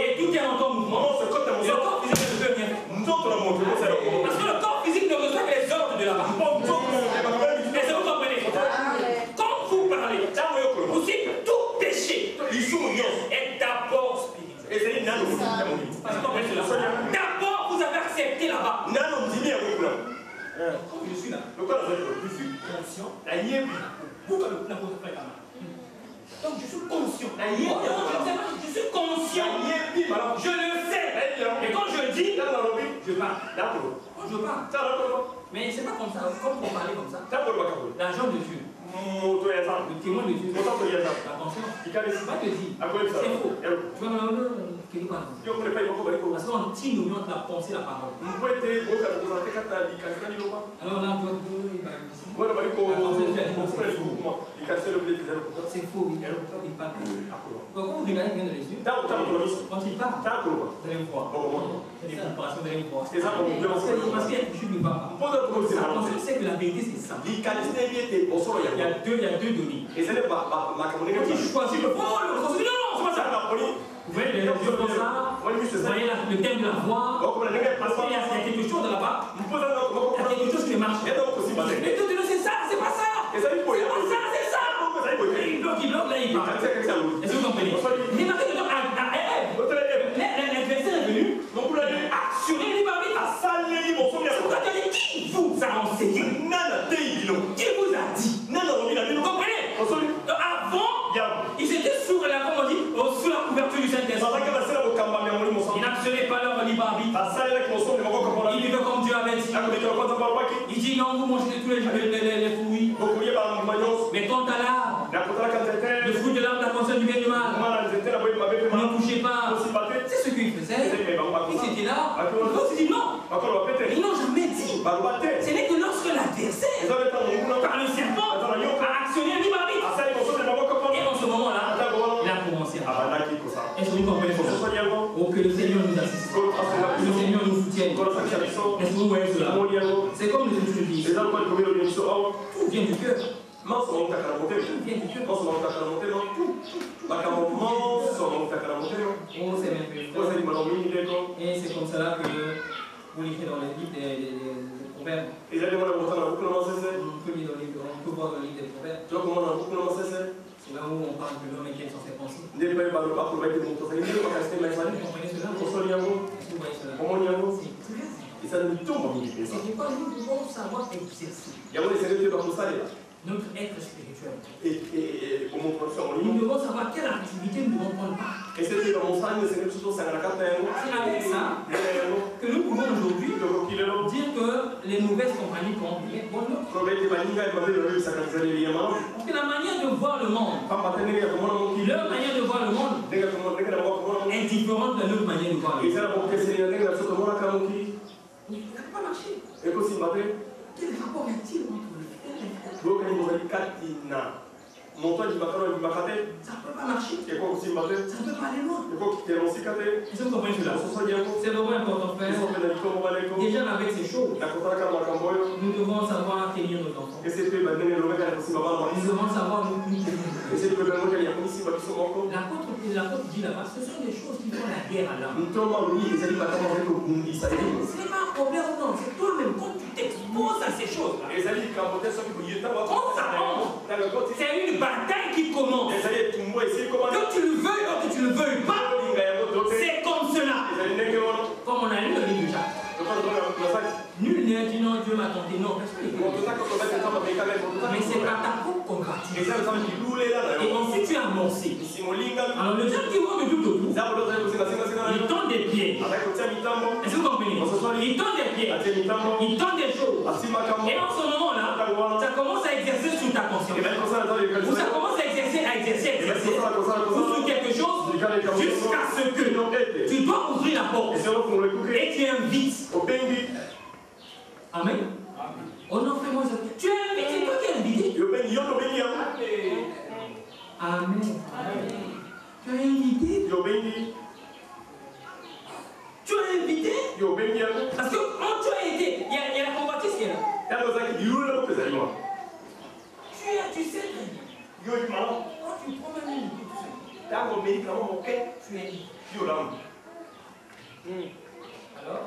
et tout est en mouvement. Le corps physique ne peut rien faire. Parce que le corps physique ne reçoit que les ordres de là-bas. Est-ce que vous comprenez? Quand vous parlez, vous dites tout péché est d'abord spirituel. D'abord, vous avez accepté là-bas. Je suis là. Je suis conscient. Pourquoi la pose pas là? Donc je suis conscient. Je suis conscient. Je le sais. Et quand je dis, je parle. Quand je parle. Mais c'est pas comme ça. Comme pour parler comme ça. L'agent de Dieu. Le témoin de Dieu. Attention. Pas te dire. C'est faux. Parce qu'on tire nous entre la pensée et la parole. Alors là, c'est faux. Il parle. Quand vous regardez bien dans les yeux, quand il parle, vous allez me voir. C'est des comparaisons, vous allez me voir. Parce qu'il y a quelque chose qui ne va pas. Attention, c'est que la vérité, c'est ça. Il y a deux données. Quand il choisit le faux, non, c'est pas ça. Vous voyez les yeux comme ça, vous voyez le thème de la voix, parce qu'il y a quelque chose là-bas, il y a quelque chose qui marche. Mais tout le monde, c'est ça, c'est pas ça. C'est pas ça, c'est ça. Il bloque, là il parle. Est-ce que vous comprenez? Remarquez que l'adversaire est venu assurer les barbitres. C'est pourquoi tu as dit qui vous a enseigné? Qui vous a dit? Vous comprenez? Avant, ils étaient sous la couverture du Saint-Esprit. Ils n'actionnaient pas leur libre arbitre. Ils vivaient comme Dieu avait dit. Il dit non, vous mangez tous les fruits. Mais quant à l'arbre, le fruit de l'arbre, la conscience du bien et du mal, ne touchez pas. C'est ce qu'il faisait. L'autre dit non. Ils n'ont jamais dit. Ce n'est que lorsque l'adversaire, par le serpent, a actionné un libre arbitre. Et en ce moment-là, il a commencé à. Est-ce que vous comprenez ça? Oh, que le Seigneur nous assiste. Que le Seigneur nous soutienne. Est-ce que vous voyez cela? C'est comme les études disent. Tout vient du cœur. Tout vient du cœur. Oh, c'est merveilleux. Et c'est comme cela que vous lisez dans les livres des proverbes. On peut voir dans le livre des proverbes. C'est là où on parle de l'homme et quelles sont ses pensées. Vous comprenez cela? Est-ce que vous voyez cela? C'est pourquoi nous devons savoir exercer notre être spirituel. Nous devons savoir quelle activité nous devons prendre part. C'est avec ça que nous pouvons aujourd'hui dire que les mauvaises compagnies vont bien. Parce que la manière de voir le monde, leur manière de voir le monde est différente de notre manière de voir le monde. Il ne peut pas marcher. Quel rapport y a-t-il entre le frère et le frère? Ça ne peut pas marcher. Ça ne peut pas aller loin. Est-ce que vous comprenez cela? C'est vraiment important, frère. Déjà avec ces choses, nous devons savoir accueillir nos enfants. Nous devons savoir nous punir. L'apôtre dit là-bas, ce sont des choses qui font la guerre à l'âme. Ce n'est pas un problème, non. C'est toi-même quand tu t'exposes à ces choses-là. On s'arrange. C'est une bataille qui commence. Que tu le veuilles ou que tu ne le veuilles pas, c'est comme cela. Comme on a lu le livre de Jacques. Nul n'est dit non, Dieu m'a tenté. Non, mais c'est pas ta propre combattu. Et ensuite tu as amorcé. Alors le diable qui monte de tout autour, il tend des pieds. Est-ce que vous comprenez? Il tend des pieds. Il tend des choses. Et en ce moment-là, ça commence à exercer sur ta conscience. Ou ça commence à exercer ou sur quelque chose jusqu'à ce que tu dois ouvrir la porte et tu invites. Amen. Oh non, fais-moi ça. Tu es invité, c'est toi qui es invité. Amen. Tu es invité. Tu es invité. Parce que quand tu as été, il y a la convoitise qui est là. Tu sais très bien. Quand tu prends même une tu es invité. Alors,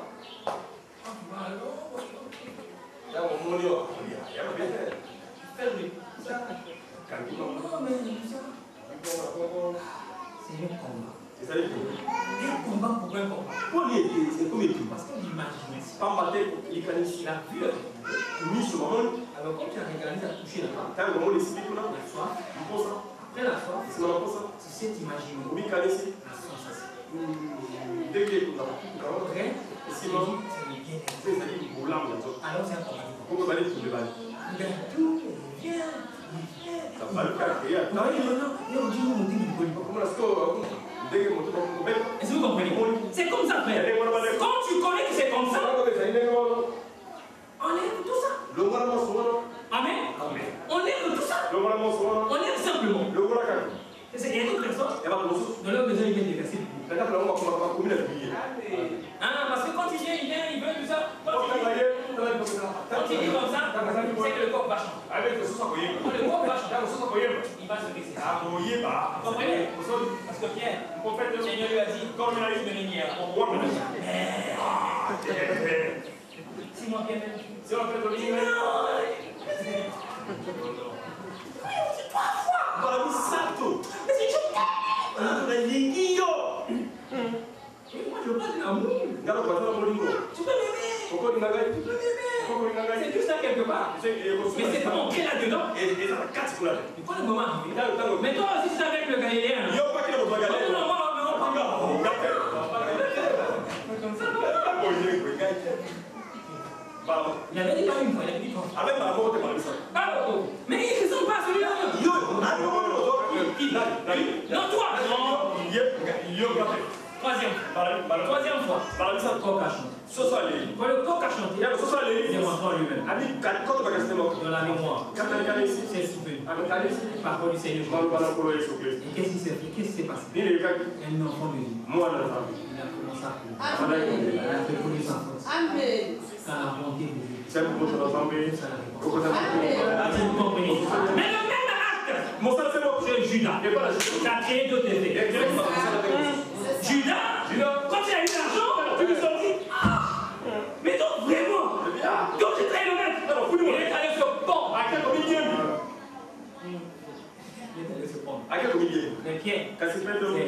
c'est un combat. C'est un combat pour un combat. Parce qu'on imagine la vue. Alors quand tu as regardé, tu as touché la main. La soif. Après la soif, tu sais t'imaginer la sensation. Après, c'est le bien. Alors c'est un combat. Tout vient. Est-ce que vous comprenez? C'est comme ça, frère. Quand tu connais que c'est comme ça, on aime tout ça. Amen. On aime tout ça. On aime simplement. Il y a d'autres personnes dans leur besoin, ils viennent déverser. Parce que quand il vient, il veut tout ça. Quand il dit comme ça, c'est que le corps va changer. Quand le corps va changer, il va se baisser. Vous comprenez? Parce que Pierre, le Seigneur lui a dit, comme il a eu de lumière, on voit le si moi Pierre, si on fait le lumière, mais c'est juste moi je veux pas de l'amour. Tu peux m'aimer. C'est juste ça quelque part. Mais c'est pas ancré là-dedans. Il faut le moment arriver. Mais toi aussi tu es avec le Galiléen. Il avait dit pas une fois, il avait dit trois fois. Mais ils ne sont pas celui-là. Non, toi. Non. Troisième fois. Coq a chanté. Quand le coq a chanté, il est rentré en lui-même. Dans la mémoire. C'est souvenu. Parole du Seigneur. Et qu'est-ce qui s'est fait? Qu'est-ce qui s'est passé? Un enfant de lui. Il a commencé à pleurer. Il a fait couler sa force. Ça a monté de lui. Ça l'a répondu. Vous comprenez? Mais le même acte, c'est Judas. Ça a créé d'autres effets. Judas, quand il a eu l'argent, tu lui as dit, ah, mais donc vraiment, donc j'ai trahi le maître. Il est allé se pendre. Il est allé se pendre. Mais Pierre, c'est répandu.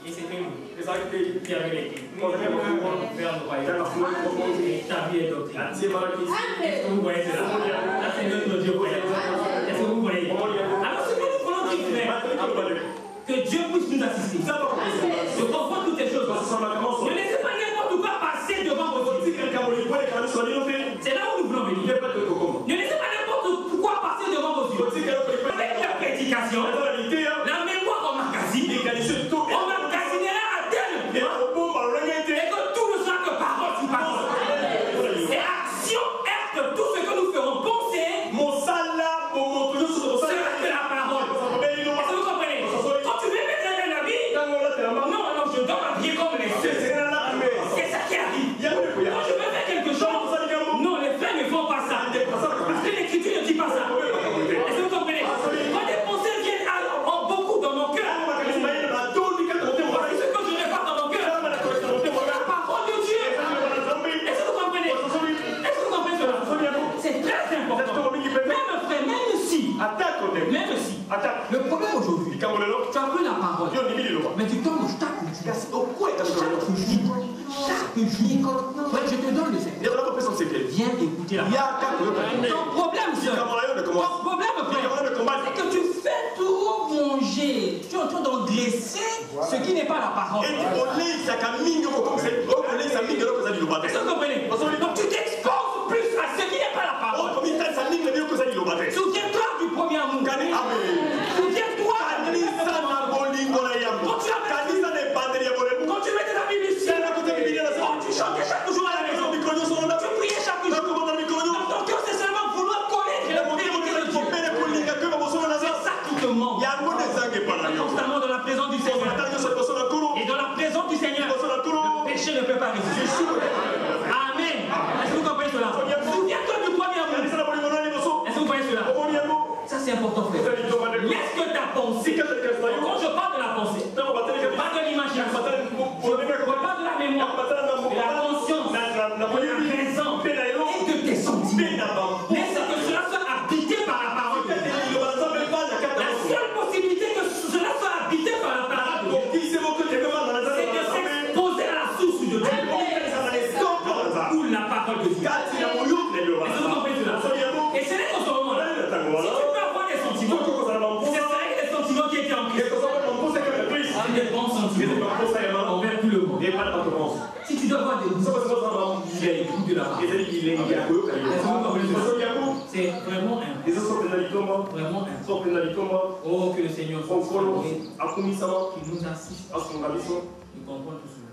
Et c'était lui. Pierre avait les clés. Vers le royaume. Ta vie est doctrine. Est-ce que vous voyez cela? Là, c'est notre Dieu. Est-ce que vous voyez? Alors, ce que nous voulons qu'il fait, que Dieu puisse nous assister. Je comprends toutes ces choses. Ne laissez pas n'importe quoi passer devant vos yeux. C'est là où nous voulons venir. Ne laissez pas n'importe quoi passer devant vos yeux. Avec la prédication, la mémoire on magasinera à tel point et que tout ne sera que parole sur parole. Et action est tout ce que nous ferons penser sera de la parole. Est-ce que vous comprenez? Quand tu veux mettre un habit, non, je dois m'habiller comme les cieux. C'est ça qui arrive. Quand je veux faire quelque chose, non, les faits ne font pas ça. Parce que l'écriture ne dit pas ça. Est-ce que vous comprenez? Quand des pensées viennent beaucoup dans mon cœur, même si le problème aujourd'hui, tu as pris la parole, mais tu tombes chaque jour. Je te donne le secret. Viens écouter la parole. Ton problème, c'est que tu fais tout manger. Tu es en train d'engraisser ce qui n'est pas la parole. Est-ce que vous comprenez? Donc tu t'exposes plus à ce qui n'est pas la parole. Souviens-toi du premier amour. Souviens-toi. Quand tu mettais ta Bible ici, quand tu chantais chaque jour à la maison, tu priais chaque jour. Dans ton cœur, c'est seulement vouloir connaître la vérité de Dieu. C'est ça qui te manque. Constamment dans la présence du Seigneur. Et dans la présence du Seigneur, le péché ne peut pas résister. Amen. Est-ce que vous comprenez cela? Souviens-toi du premier amour. Est-ce que vous voyez cela? Ça c'est important, frère. Laisse que ta pensée. Quand je parle de la pensée, je parle de l'imagination, je parle de la mémoire, de la conscience, de la raison et de tes sentiments. Laisse que cela soit habité par la parole de Dieu. La seule possibilité que cela soit habité par la parole de Dieu, c'est de s'exposer à la source de Dieu. Ou la parole de Dieu. Est-ce que vous comprenez cela? Et ce n'est qu'en ce moment-là, si tu peux avoir des sentiments, ce serait des sentiments qui étaient en Christ. Des bons sentiments envers tout le monde. Si tu dois avoir des bons sentiments, il est écoute de la parole. C'est vraiment important. Oh, que le Seigneur soit qui nous assiste. Nous comprend tout cela.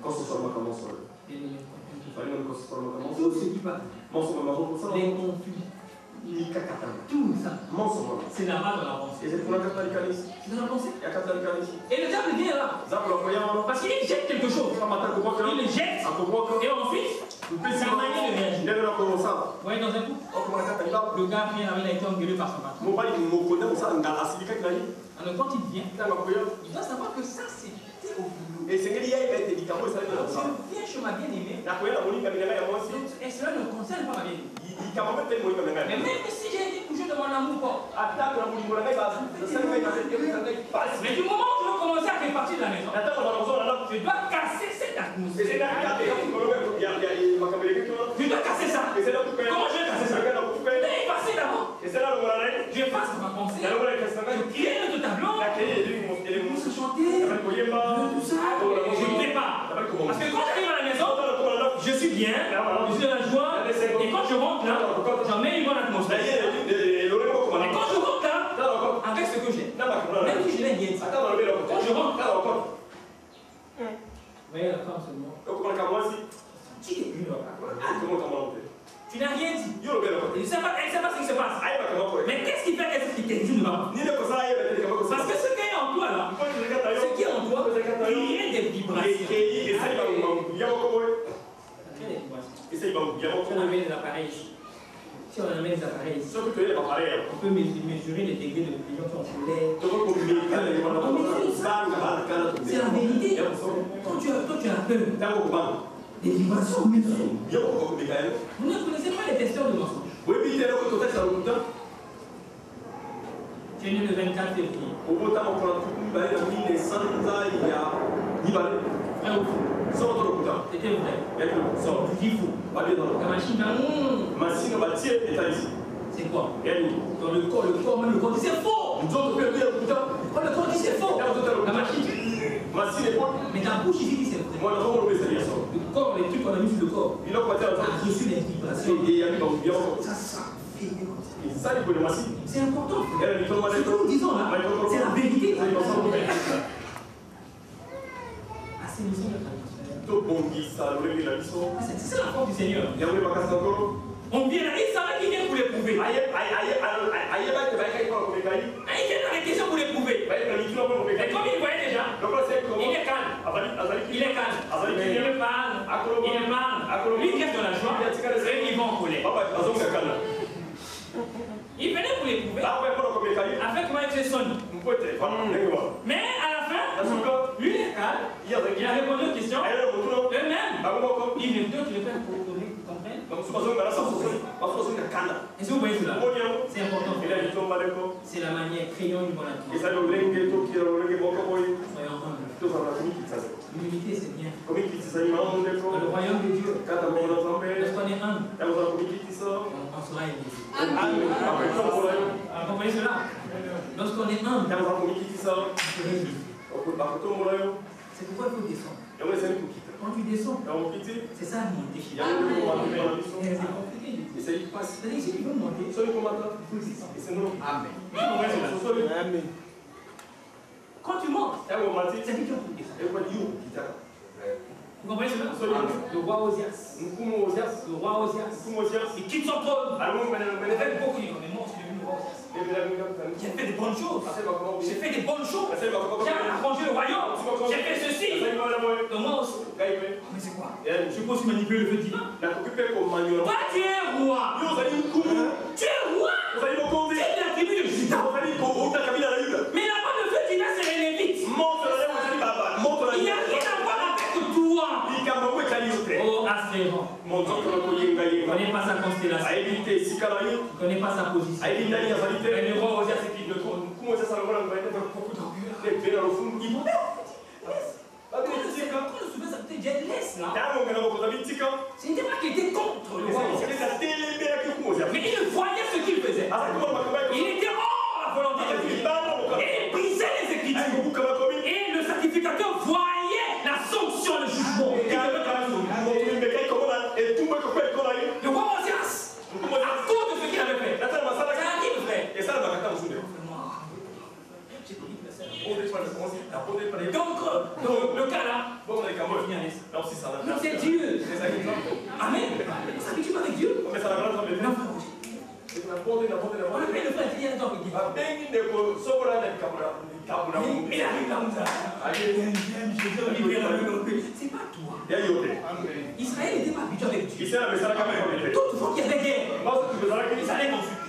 Tout ce qui passe. Les conflits. Tout ça, c'est la base de la pensée. C'est dans la pensée. Et le diable vient là. Parce qu'il jette quelque chose. Il le jette. Et ensuite, sa manière de réagir. Vous voyez, dans un coup, le gars vient avec la été engueulé par son patron. Alors quand il vient, il doit savoir que ça c'était au boulot. Je viens chez ma bien-aimée. Et cela ne concerne pas ma bien-aimée. Mais même si j'ai été couché de mon amour fort, mais du moment où je veux commencer à répartir de la maison, je dois casser cette atmosphère. Je dois casser ça. Comment je vais casser ça? Mais il passait d'abord. Je passe ma pensée. Je crée le tableau. Je commence à chanter. Tout ça. Je ne fais pas. Parce que quand j'arrive à la maison, je suis bien, je suis dans la joie. Et quand je rentre là, j'en mets une bonne atmosphère. Et quand je rentre là, avec ce que j'ai, Même si je n'ai rien dit. Quand je rentre. Voyez la femme seulement. Tu n'as rien dit. Elle ne sait pas ce qui se passe. Mais qu'est-ce qui fait qu'elle te dit non? Parce que ce qui est en toi là, ce qui est en toi, il y a des vibrations. On amène les appareils ici. Si on amène les appareils ici, on peut mesurer les degrés de pression qui ont l'air. C'est la vérité. Quand tu as peur, des vibrations. Vous ne connaissez pas les testeurs de mensonges. Tu es né le 24 février. Frère ou fou? C'était vrai. Tu dis fou. La machine va. C'est quoi? Dans le corps, même le corps dit c'est faux. Quand le corps dit c'est faux, la machine dit. Mais ta bouche ici dit c'est vrai. Le corps, les trucs qu'on a mis sur le corps, a reçu les vibrations. Ça fait comme ça. C'est important. Ce que nous disons là, c'est la vérité. Assainissons notre atmosphère. C'est la force du Seigneur. On vient là, il savait qu'il vient pour l'éprouver. Il vient dans les questions pour l'éprouver. Et comme il voyait déjà, il est calme. Il est calme. Il me parle. Lui, il reste dans la joie. Et il va en colère. Il venait pour l'éprouver. Avec moi, il sonne. Mais à la fin, lui, il est calme. Il a répondu aux questions. Eux-mêmes, il vient de le faire pour comprendre. Est-ce que vous voyez cela? C'est important. C'est la manière, créons une bonne attitude. Soyons humbles. L'humilité, c'est bien. Dans le royaume de Dieu, lorsqu'on est humble, on sera élevé. Vous comprenez cela? Lorsqu'on est humble, on sera élevé. C'est pourquoi il faut descendre. Quand tu descends, c'est ça monter. C'est compliqué. C'est-à-dire si tu veux monter, il faut descendre. Amen. Quand tu montes, c'est que tu as tout descendre. Vous comprenez cela? Le roi Osias. Le roi Osias. Il quitte son trône. Avec beaucoup de gens. Mais moi, je suis devenu le roi Osias. J'ai fait des bonnes choses. J'ai fait des bonnes choses. J'ai arrangé le royaume. J'ai fait ceci. Donc moi aussi. Mais c'est quoi? Je peux aussi manipuler le feu divin. Toi, tu es roi. Tu es roi. Tu es de la tribu de Juda. Mais là-bas, le feu divin, c'est les Lévites. Il n'y a rien à voir avec toi. Oh, Astéron. Tu ne connais pas sa constellation. Tu ne connais pas sa position. Et le roi Osias, c'est qu'il le trône. Beaucoup d'orgueil. Quand le souverain s'appelait Jetness, là, ce n'était pas qu'il était contre le roi Osias. Mais il voyait ce qu'il faisait. Il était hors la volonté de Dieu. Et il brisait les Écritures. Et le sacrificateur voyait la sanction, le jugement. Le roi Osias, à cause de ce qu'il avait fait, ça a dit le frère. Donc, le cas là, c'est Dieu. Amen. On s'habitue avec Dieu. On appelle le frère qui vient dans le il arrive comme ça. C'est pas toi. Israël n'était pas habitué avec Dieu. Toutefois qu'il y avait guerre, ils allaient consulter.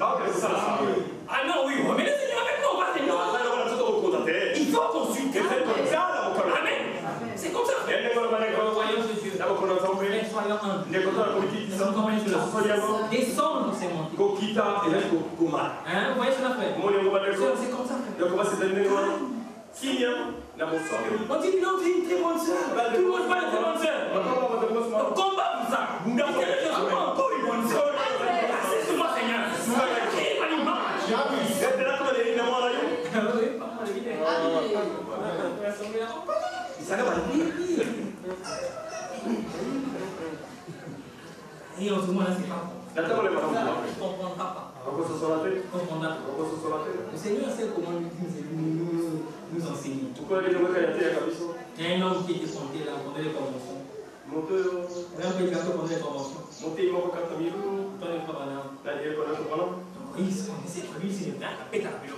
Ah non, oui, mais le Seigneur avec nous, on va Seigneur. Il faut consulter. Amen. C'est comme ça. Le royaume de Dieu. Soyons humbles. Descendre, c'est monter. Hein, vous voyez cela, frère? C'est comme ça, frère. On dit non, tu es une très bonne soeur. Tout le monde pas une très bonne soeur. Combat pour ça. Je suis encore une bonne soeur. C'est sur moi, Seigneur. Qui va l'image? Et en ce moment-là, c'est pas bon. Je ne comprendra pas. Le Seigneur sait comment l'utiliser. nous enseigner. Il y a un homme qui était compté là pendant les conventions. Un prédicateur pendant les conventions. Il se connaissait très bien, c'est le gars qui a pété la vélo.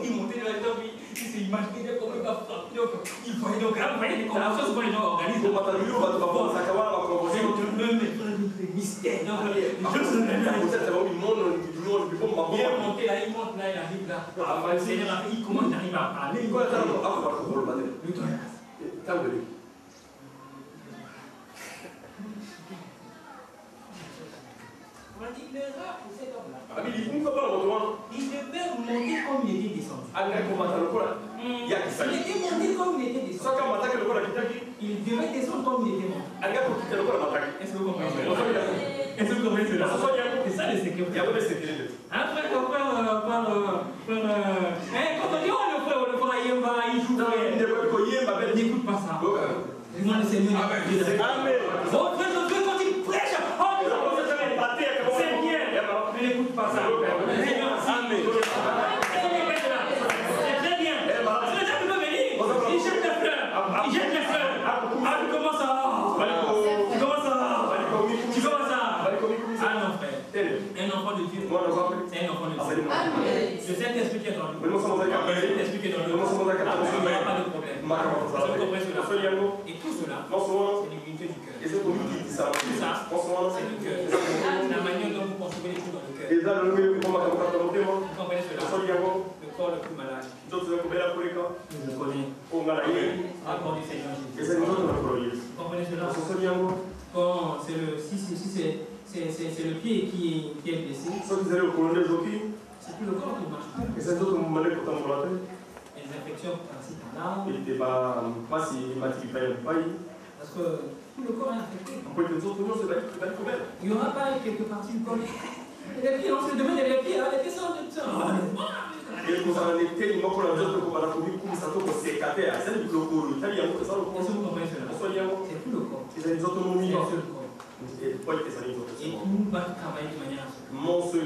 Il montait dans la table, il s'est imaginé comment il va frapper. Il voyait donc, vous voyez, les conventions, souvent les gens organisent. Le mystère. Il monte là, il arrive là. Le Seigneur, comment il arrive à parler? Le temps. Il pleura pour cet homme-là. Il devait monter comme il était descendu. Il était monté comme il était descendu. Il devait descendre comme il était monté. Est-ce que vous comprenez cela? Est-ce que vous comprenez cela? C'est ça le secret. Hein, frère, quand on dit oh le frère Yemba, il joue. N'écoute pas ça. Demande le Seigneur. Amen. Bon, frère, quand il prêche, c'est bien, mais n'écoute pas ça. Amen. C'est très bien. C'est le temps que peut venir. Il jette les fleurs. Il jette les fleurs. Ah, tu commences à. Tu commences à. Ah non, frère. Un enfant de Dieu. C'est un enfant de Dieu. Le Saint-Esprit qui est dans lui. Le Saint-Esprit qui est dans lui. Il n'y aura pas de problème. Et tout cela, c'est l'unité du cœur. Tout ça, c'est le cœur. La manière dont vous concevez les choses dans le cœur. Vous comprenez cela? Le corps le plus malade. Je le connais. Le corps du Seigneur Jésus. Vous comprenez cela? Quand c'est le pied qui est blessé, c'est plus le corps qui marche. Les infections par-ci par-là. Parce que tout le corps est infecté. Il n'y aura pas quelques parties du corps. Les pieds, on se demande les pieds, les pieds sont de temps. Est-ce que vous comprenez cela? C'est tout le corps. C'est un seul corps. Et nous va travailler de manière à ce que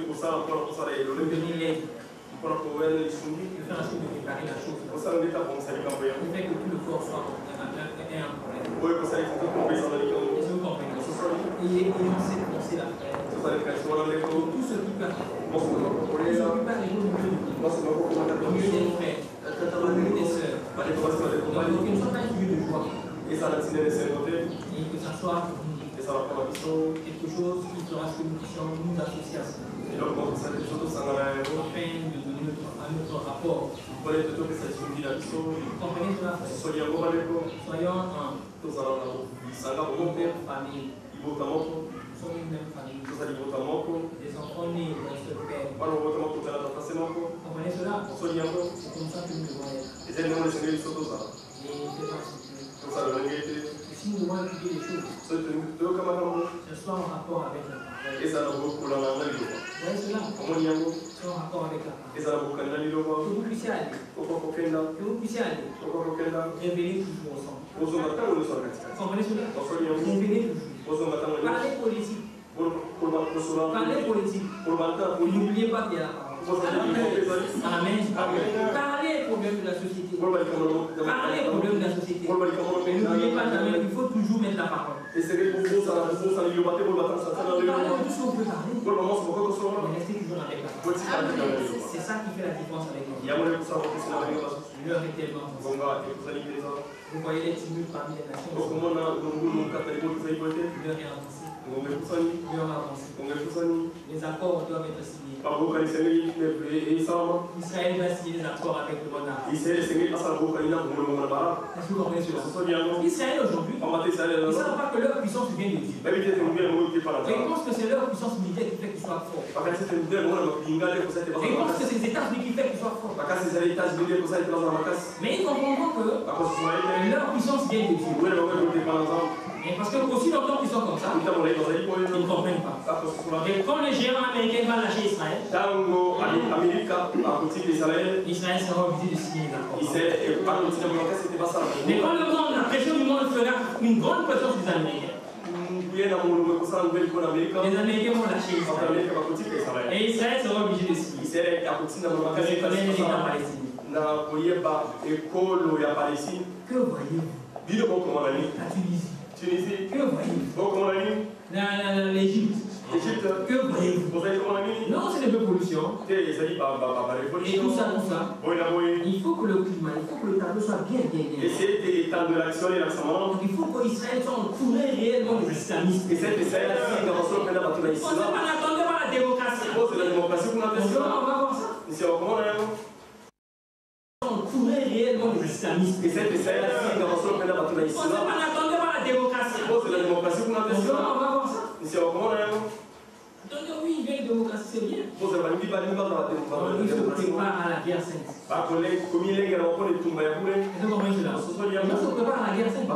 devenir l'aide. De faire la chose de préparer la chose. Il fait que tout le corps soit un problème. Est-ce que vous comprenez? Et on sait la faire. Tout ce qui peut arriver au milieu des frères, au milieu des sœurs. Donc que nous sommes pas un lieu de joie. Et que ça soit quelque chose qui fera ce que nous puissions nous associer à ça. Afin de donner à notre rapport. Vous comprenez cela? Soyons un. Père, famille. Nous sommes une même famille. Les enfants nés dans ce père. Vous comprenez cela? C'est comme ça que nous devons être. Et c'est si nous devons étudier les choses, ce soit en rapport avec la parole. Vous voyez cela? Soit en rapport avec la parole. Que vous puissiez aller. Révéler toujours ensemble. Vous comprenez cela? Révéler toujours. Parlez politique. N'oubliez pas qu'il y a la parole. Amen. Parlez des problèmes de la société. Parlez des problèmes de la société. N'oubliez pas jamais, il faut toujours mettre la parole. Parlez de tout ce qu'on peut parler. Mais restez toujours avec la parole. C'est ça qui fait la différence avec nous. L'heure est tellement avancée. Vous voyez les tumultes parmi les nations. L'heure est avancée. Les accords doivent être signés. Israël va signer des accords avec le monde arabe. Est-ce que vous comprenez cela? Israël aujourd'hui, ils ne savent pas que leur puissance vient de Dieu. Ils pensent que c'est leur puissance militaire qui fait qu'ils soient forts. Ils pensent que c'est les États-Unis qui fait qu'ils soient forts. Mais ils comprendront que leur puissance vient de Dieu. Et parce que aussi longtemps qu'ils sont comme ça, ils ne comprennent pas. Et quand les géants américains vont lâcher Israël, Israël sera obligé de signer les accords. Mais quand le monde, la pression du monde fera une grande pression sur les Américains, Les Américains vont lâcher Israël. Et Israël sera obligé de signer. Je connais les États palestiniens. Que voyez-vous? La Tunisie. Que voyez-vous? L'Égypte. Que voyez-vous? Non, c'est de pollution. Et tout ça. Il faut que le climat, il faut que le tableau soit bien gagné. Donc il faut qu'Israël soit entouré réellement des islamistes. On n'attendait pas la démocratie. On va voir ça. Entouré réellement des islamistes. On n'attendait pas la démocratie. On va voir ça. Donc oui, il y a une démocratie, c'est bien. Il faut préparer à la guerre sainte. Est-ce que vous comprenez cela? Il faut se préparer à la guerre sainte.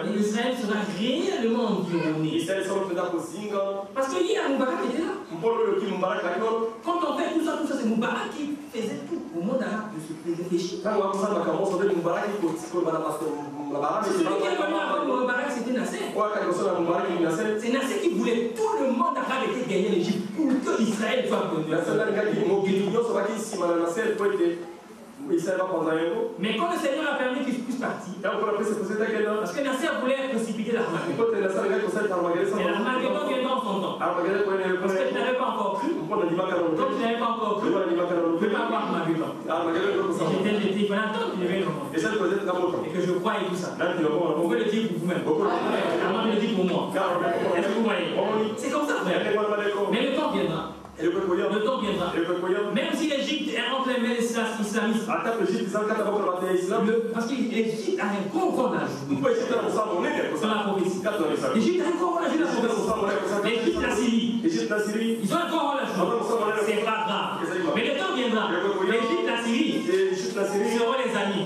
Et Israël sera réellement environné. Parce que hier, Moubarak était là. Quand on fait tout ça, c'est Moubarak qui faisait tout au monde arabe de se réfléchir. Celui qui est venu avant Moubarak, c'était Nasser. C'est Nasser qui voulait tout le monde arabe était gagné l'Égypte pour que Israël soit connu. Mais quand le Seigneur a permis qu'il puisse partir, parce que Nasser voulait précipiter l'Armageddon. Et l'Armageddon viendra en son temps. Parce que je n'avais pas encore cru. Comme je n'avais pas encore cru, je ne peux pas avoir Armageddon. J'étais il fallait attendre qu'il vienne. Et que je croie et tout ça. Vous pouvez le dire pour vous-même. Avant de le dire pour moi. Est-ce que vous voyez? C'est comme ça, frère. Mais le temps viendra. Le temps viendra. Même si l'Égypte est entre les mains des islamistes. Parce que l'Égypte a un grand rôle à jouer. Dans la prophétie. L'Égypte a un grand rôle à jouer dans la prophétie. L'Égypte, la Syrie. Ils ont un grand rôle à jouer. C'est pas grave. Mais le temps viendra. L'Égypte, la Syrie. Ils seront les amis.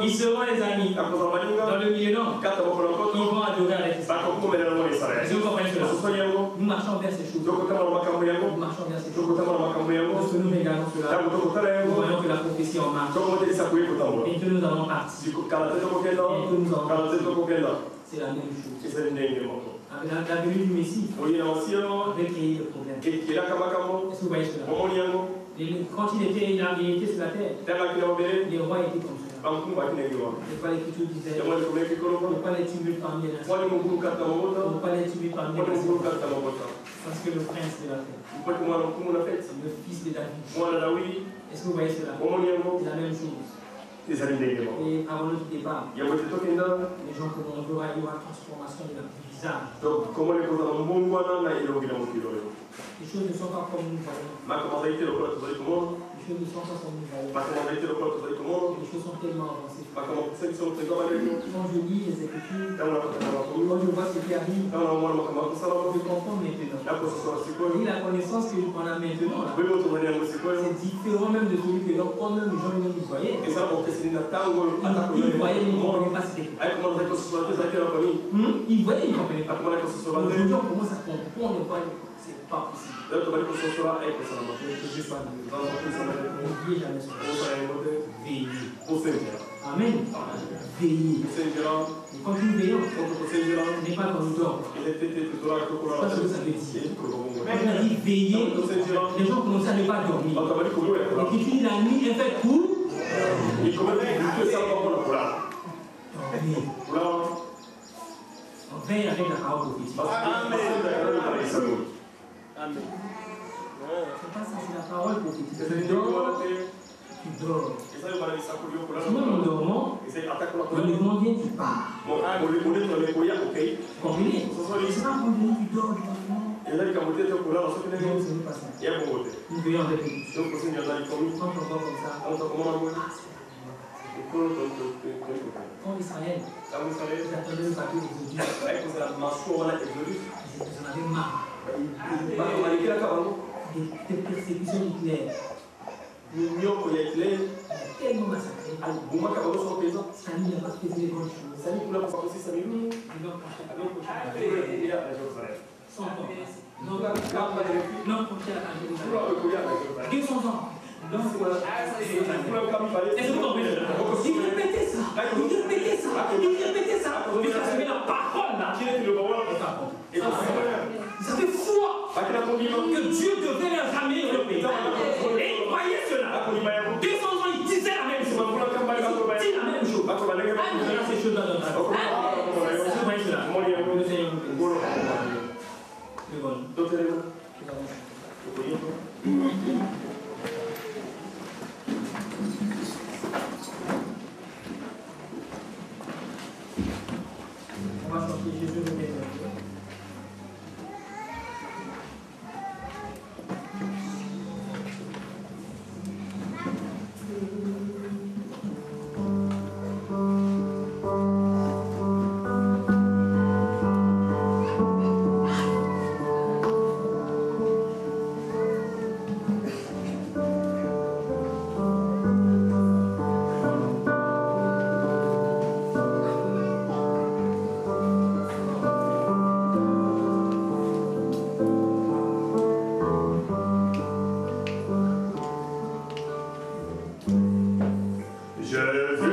Ils seront les amis. Dans le milieu nord. Ils vont adorer avec Israël. Est-ce que vous comprenez cela? Nous marchons vers ces choses. Nous marchons vers ces choses. Parce que nous regardons cela. Nous voyons que la prophétie en marche. Et que nous allons partir. Et que nous allons partir. C'est la même chose. Avec la venue du Messie, avait créé le problème. Est-ce que vous voyez cela? Quand il était sur la terre, les rois étaient comme cela. Et pas l'Écriture disait, pourquoi les tumultes parmi les nations? Pourquoi les tumultes parmi les nations? Parce que le prince de la terre, le fils de David. Est-ce que vous voyez cela? C'est la même chose. Et avant notre départ, les gens qu'on verra, il y aura transformation de leur visage. Les choses ne sont pas comme nous voyons. Les choses ne sont pas comme nous voyons. Les choses sont tellement avancées. Quand je lis les Écritures, quand je vois ce qui arrive, je comprends maintenant. Et la connaissance qu'on a maintenant, c'est différent même de celui que quand même les gens nous voyaient. Ils voyaient, ils ne comprenaient pas ce que c'était. Ils voyaient, ils ne comprenaient pas. Aujourd'hui, on commence à comprendre quoi. C'est pas possible. N'oubliez jamais cela. Veillez. Amen. Veillez. Et quand nous veillons, ce n'est pas quand nous dormons. C'est pas ce que ça veut dire. Quand on a dit veiller, les gens commencent à ne pas dormir. Et qui dit la nuit est faite pour on veille avec la parole prophétique. Amen. C'est pas ça, c'est la parole prophétique. Tu dors. Sinon, en dormant, le mouvement vient, tu pars. Comprenez? C'est pas quand tu dors, tu dors. Nous veillons avec lui. Quand on voit comme ça, quand Israël, ils attendaient le bateau d'Exodus, ils en avaient marre. Des persécutions nucléaires. Tellement massacré. Samy n'a pas fait les bonnes choses. Non, prochain à Jérusalem. 200 ans. Est-ce que vous comprenez? Il répétait ça. Il répétait ça. Il recevait la parole là. Ils avaient foi que Dieu devait leur ramener dans le pays. Et ils croyaient cela. 200 ans, ils disaient la même chose. Ils disaient la même chose. Ces choses-là dans ta vie. Vous voyez cela. Le Seigneur vous on va chanter Jésus nous bénit. Alléluia.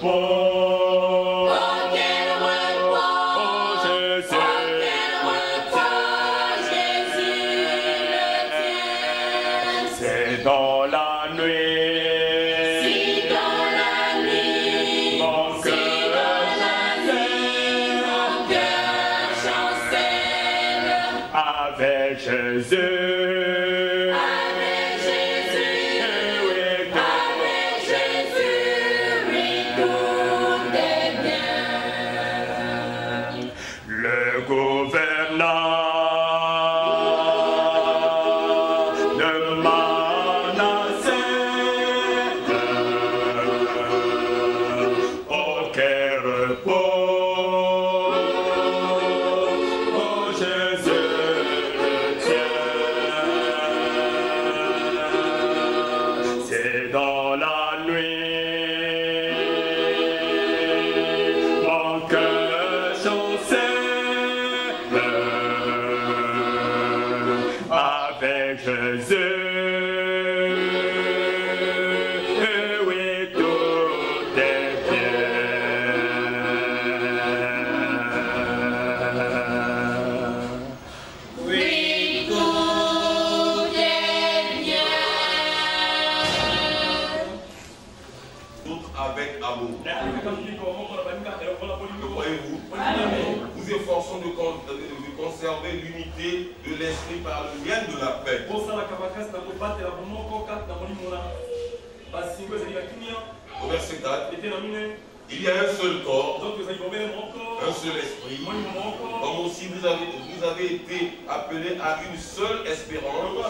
repos. Oh, quel repos. Oh, Jésus. Oh, quel repos. Jésus le tient. C'est dans la nuit. Si dans la nuit, Mon si dans la nuit, mon cœur chancelle. avec Jésus. Avec Jésus, Oui, avec Jésus, oui, tout est bien. le gouverneur de Manassé. Oh, quel repos. Oh, Jésus le tient. C'est dans la nuit. Mon cœur chancelle avec Jésus. Oui, tout est bien. Oui, tout est bien. D'autres avec amour. Voyez-vous, nous efforçons de conserver l'unité de l'esprit par le lien de la paix. Au verset 4, il y a un seul corps, un seul esprit, comme aussi vous avez été appelés à une seule espérance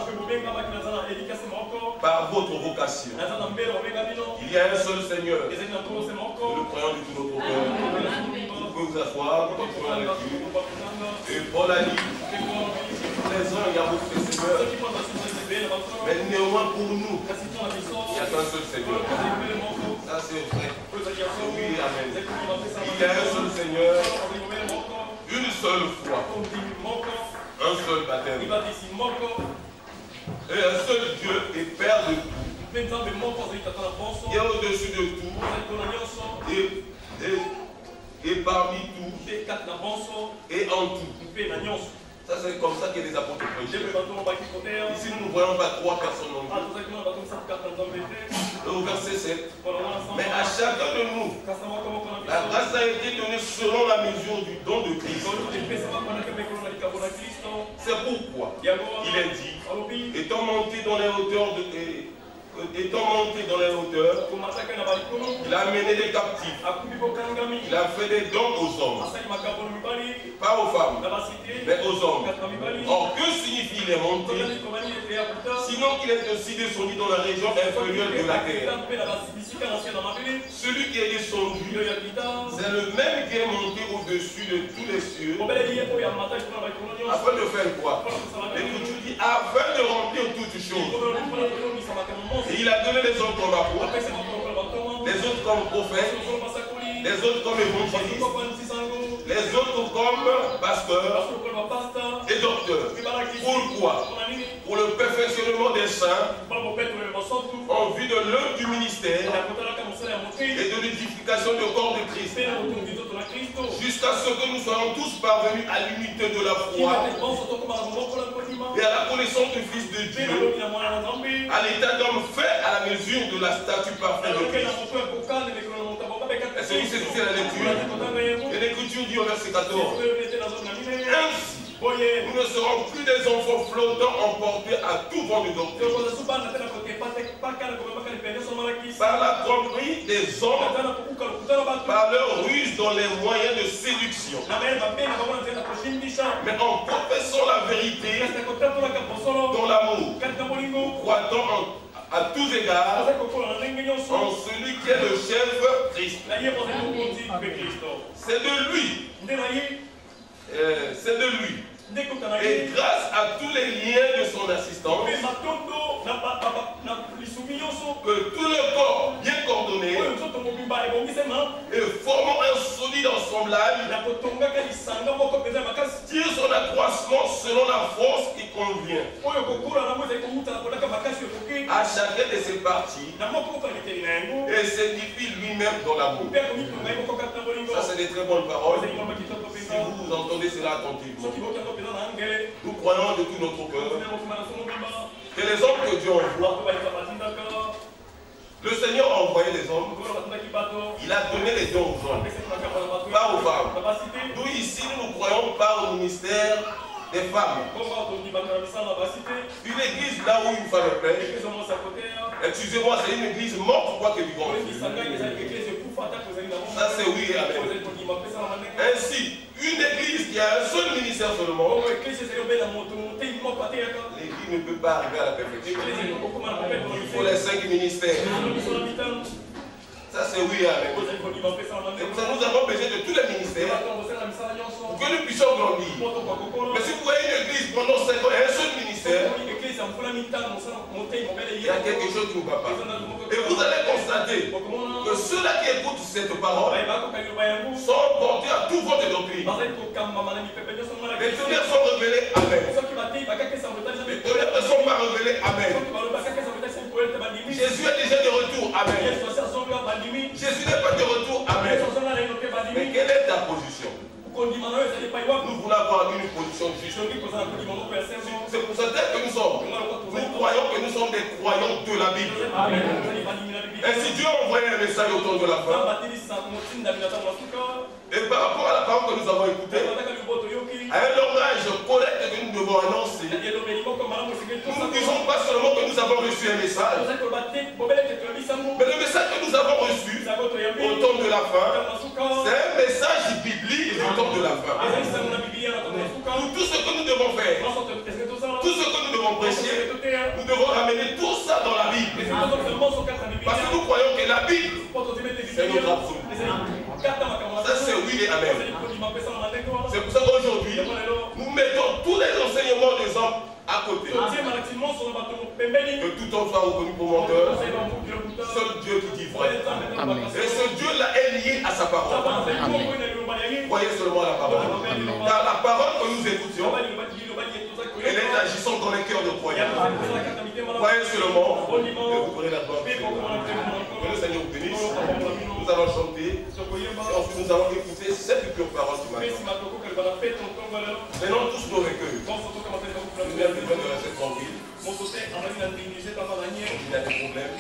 par votre vocation. Il y a un seul Seigneur. Nous le croyons de tout notre cœur. Vous pouvez vous asseoir, nous continuons la lecture. Et Paul a dit, les uns, il y a beaucoup de seigneurs, mais néanmoins pour nous, il n'y a qu'un seul Seigneur. Ça c'est vrai. Oui, amen. Il y a un seul Seigneur, une seule foi, un seul baptême, et un seul Dieu et Père de tout, qui est au-dessus de tout, et parmi tout, et en tout. Ça c'est comme ça que les apôtres prêchaient. Ici nous ne voyons pas trois personnes non plus. Au verset 7. Mais à chacun de nous, la grâce a été donnée selon la mesure du don de Christ. C'est pourquoi il est dit, étant monté dans les hauteurs il a mené des captifs, il a fait des dons aux hommes, pas aux femmes, mais aux hommes. Or, que signifie les montées? Sinon qu'il est aussi descendu dans la région inférieure de la terre. Celui qui est descendu, c'est le même qui est monté au-dessus de tous les cieux, afin de faire quoi? L'Écriture dit, afin de remplir toutes choses. Et il a donné les hommes comme apôtres, les autres comme prophètes, les autres comme évangélistes, les autres comme pasteurs et docteurs. Pourquoi? Pour le perfectionnement des saints, en vue de l'œuvre du ministère et de l'édification du corps de Christ, jusqu'à ce que nous soyons tous parvenus à l'unité de la foi et à la connaissance du Fils de Dieu, à l'état d'homme fait à la mesure de la statue parfaite de Christ. Est-ce que vous saisissez la lecture? Et l'Écriture dit au verset 14, ainsi, nous ne serons plus des enfants flottants emportés à tout vent de doctrine, par la tromperie des hommes, par leur ruse dans les moyens de séduction, mais en professant la vérité dans l'amour, croyant à tous égards en celui qui est le chef Christ. C'est de lui. C'est de lui. Et grâce à tous les liens de son assistance, que tout le corps bien coordonné et formant un solide ensemblage, tire son accroissement selon la force qui convient à chacun de ses parties et s'édifie lui-même dans l'amour. Ça, c'est des très bonnes paroles. Si vous entendez cela attentivement, nous croyons de tout notre cœur que les hommes que Dieu envoie, le Seigneur a envoyé les hommes, il a donné les dons aux hommes, pas aux femmes. Nous ici, nous croyons pas au ministère des femmes. Une église là où une femme est pleine, excusez-moi, c'est une église morte quoi que vivante. Ça c'est oui et amen. Ainsi, une église qui a un seul ministère seulement, l'église ne peut pas arriver à la perfection. Il faut les 5 ministères. Ça c'est oui et amen. C'est pour ça nous avons besoin de tous les ministères pour que nous puissions grandir. Mais si vous voyez une église pendant 5 ans et un seul ministère, il y a quelque chose qui ne va pas. Et vous allez constater que ceux-là qui écoutent cette parole sont portés à toute votre doctrine. Les tonnerres sont révélés, amen. Les tonnerres ne sont pas révélés, amen. Jésus est déjà de retour, amen. Jésus n'est pas de retour, amen. Mais quelle est ta position? Nous voulons avoir une position juste. C'est pour ça que nous sommes. Nous croyons que nous sommes des croyants de la Bible. Ainsi Dieu a envoyé un message au temps de la fin. Et par rapport à la parole que nous avons écoutée, à un langage correct que nous devons annoncer, nous ne disons pas seulement que nous avons reçu un message, mais le message que nous avons reçu au temps de la fin, c'est un message biblique au temps de la fin. Tout ce que nous devons faire, tout ce que nous devons prêcher, nous devons ramener tout ça dans la Bible. Parce que nous croyons que la Bible, c'est notre absolu. Ça c'est oui et amen. C'est pour ça qu'aujourd'hui, nous mettons tous les enseignements des hommes à côté. Que tout homme soit reconnu pour menteur. Seul Dieu qui dit vrai. Amen. Et ce Dieu-là est lié à sa parole. Amen. Croyez seulement à la parole. Car la parole que nous écoutions, elle est agissante dans les cœurs de croyants. Croyez seulement et vous verrez la gloire. Que le Seigneur vous bénisse. Nous allons chanter. Et ensuite nous allons écouter cette pure parole du matin. Maintenant tous nos recueils. Nous avons besoin de rester tranquille. Il y a des problèmes.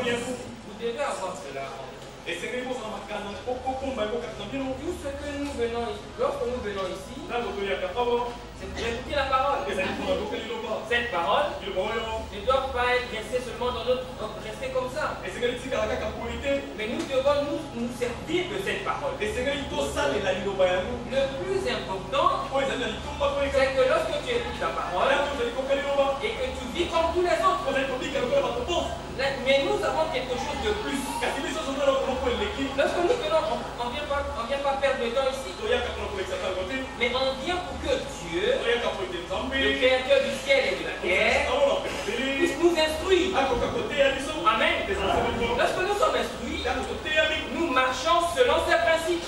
Vous devez avoir cela. Tout ce que nous venons ici, lorsque nous venons ici, c'est pour écouter la parole. Cette parole ne doit pas être restée seulement dans notre... rester comme ça. Mais nous devons nous servir de cette parole. Le plus important, c'est que lorsque tu écoutes la parole et que tu vis comme tous les autres, mais nous avons quelque chose de plus. Lorsque nous venons, on ne vient pas perdre le temps ici, mais on vient pour que Dieu, le Créateur du ciel et de la terre, puisse nous instruire. Amen. Lorsque nous sommes instruits, nous marchons selon ses principes.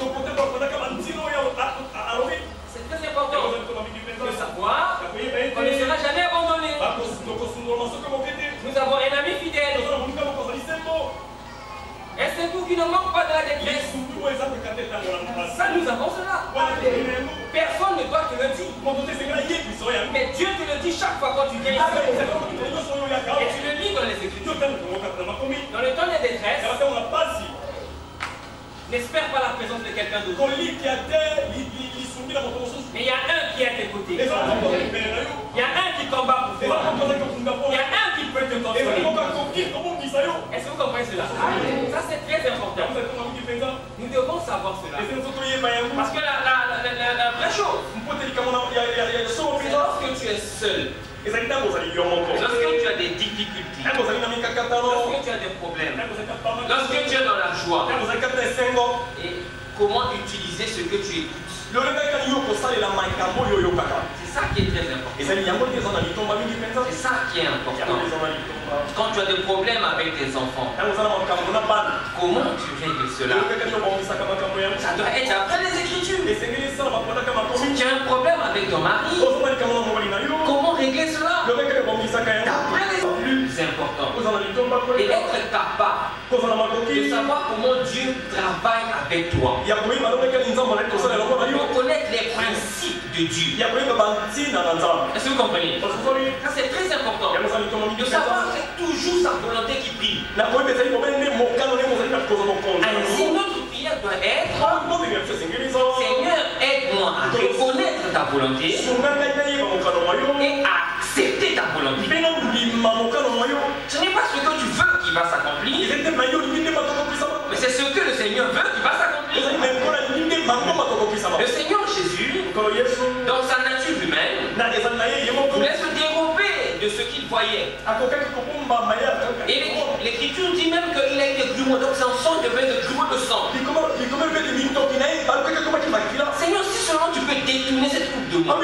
C'est très important de savoir qu'on ne sera jamais abandonné. Nous avons un ami fidèle. Et c'est vous qui ne manque pas de la détresse. Ça, nous avons cela. Personne ne doit te le dire. Mais Dieu te le dit chaque fois quand tu viens ici. Et tu le lis dans les Écritures. Dans le temps des détresses, n'espère pas la présence de quelqu'un d'autre. Mais il y a un qui est à tes côtés. Il y a un qui combat pour toi. Il y a un qui peut te consoler. Est-ce que vous comprenez cela? Ça, c'est très important. Nous devons savoir cela. Parce que la vraie chose, lorsque tu es seul, lorsque tu as des difficultés, lorsque tu as des problèmes, lorsque tu es dans la joie, et comment utiliser ce que tu écoutes. C'est ça qui est très important. C'est ça qui est important. Quand tu as des problèmes avec tes enfants, comment tu règles cela? Ça doit être après les Écritures. Si tu as un problème avec ton mari, comment régler cela? D'après les plus importants. Et être capable de savoir comment Dieu travaille avec toi. Pour connaître les principes de Dieu. Est-ce que vous comprenez? Ça, c'est très important. De savoir que c'est toujours sa volonté qui prime. Ainsi, notre prière doit être: Seigneur, aide-moi à reconnaître ta volonté et à accepter ta volonté. Ce n'est pas ce que tu veux qui va s'accomplir, mais c'est ce que le Seigneur veut qui va s'accomplir. Le Seigneur Jésus, dans sa nature humaine, voulait se dérober de ce qu'il voyait. Et l'Écriture dit même qu'il a été grumeau, donc son sang devait être grumeau de sang. Seigneur, si seulement tu peux détourner cette coupe de moi.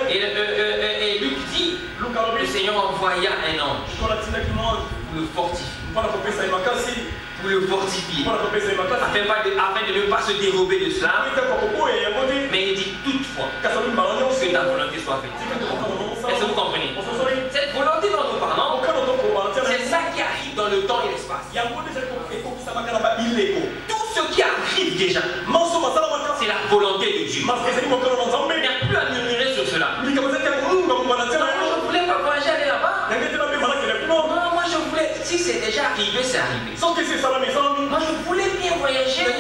Et Luc dit, le Seigneur envoya un ange pour le fortifier. Pour le fortifier, afin de ne pas se dérober de cela. Mais il dit toutefois que ta volonté soit faite. Est-ce que vous comprenez? Cette volonté dont nous parlons, c'est ça qui arrive dans le temps et l'espace. Tout ce qui arrive déjà, c'est la volonté de Dieu. Il n'y a plus à murmurer sur cela. Non, je ne voulais pas voyager aller là-bas. Non, moi je voulais, si c'est déjà arrivé, c'est arrivé. Moi je voulais bien voyager, mais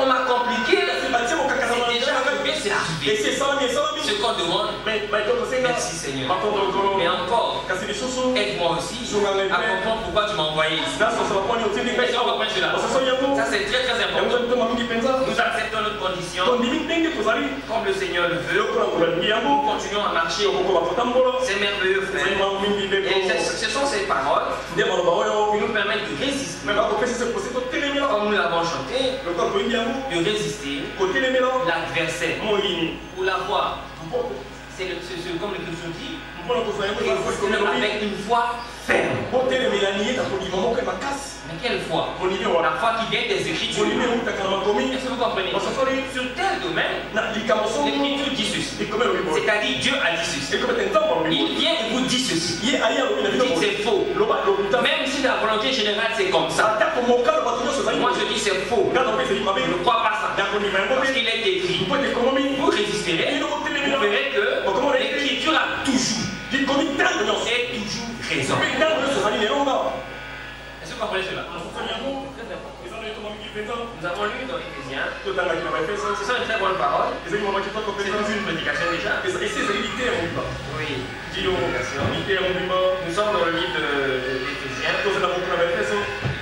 on m'a compliqué. C'est déjà arrivé, c'est arrivé. Ce qu'on demande, merci Seigneur. Mais encore, aide-moi aussi à comprendre pourquoi tu m'as envoyé ici. Est-ce qu'on comprend cela? Ça c'est très très important. Nous acceptons notre condition comme le Seigneur le veut. Nous continuons à marcher. C'est merveilleux, frère. Et ce sont ces paroles qui nous permettent de résister. Comme nous l'avons chanté, de résister l'adversaire. Pour l'avoir, c'est comme l'Écriture dit, avec une foi ferme. Mais quelle foi? La foi qui vient des Écritures. Est-ce que vous comprenez? Sur tel domaine, l'Écriture dit ceci. C'est-à-dire Dieu a dit ceci. Il vient et vous dit ceci. Il dit que c'est faux. Même si la volonté générale c'est comme ça. Moi je dis c'est faux. Je ne crois pas ça. Parce qu'il est écrit, vous résisterez, vous verrez que l'Écriture a toujours raison. que vous comprenez cela? Nous avons lu dans Éphésiens. Ce sont une très bonne parole. C'est une prédication déjà. Oui. Nous sommes dans le livre d'Éphésiens.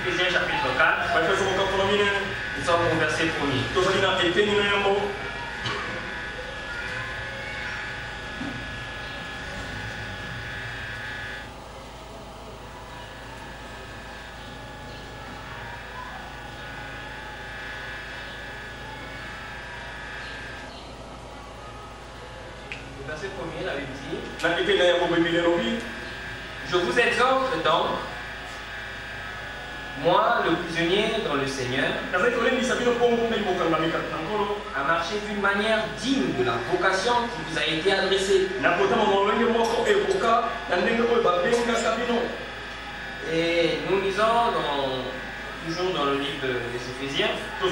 Éphésiens chapitre 4. Nous sommes au verset 1er. Verset 1er, la Bible dit: je vous exhorte donc, moi, le prisonnier dans le Seigneur, à marcher d'une manière digne de la vocation qui vous a été adressée. Et nous lisons toujours dans le livre des Éphésiens, le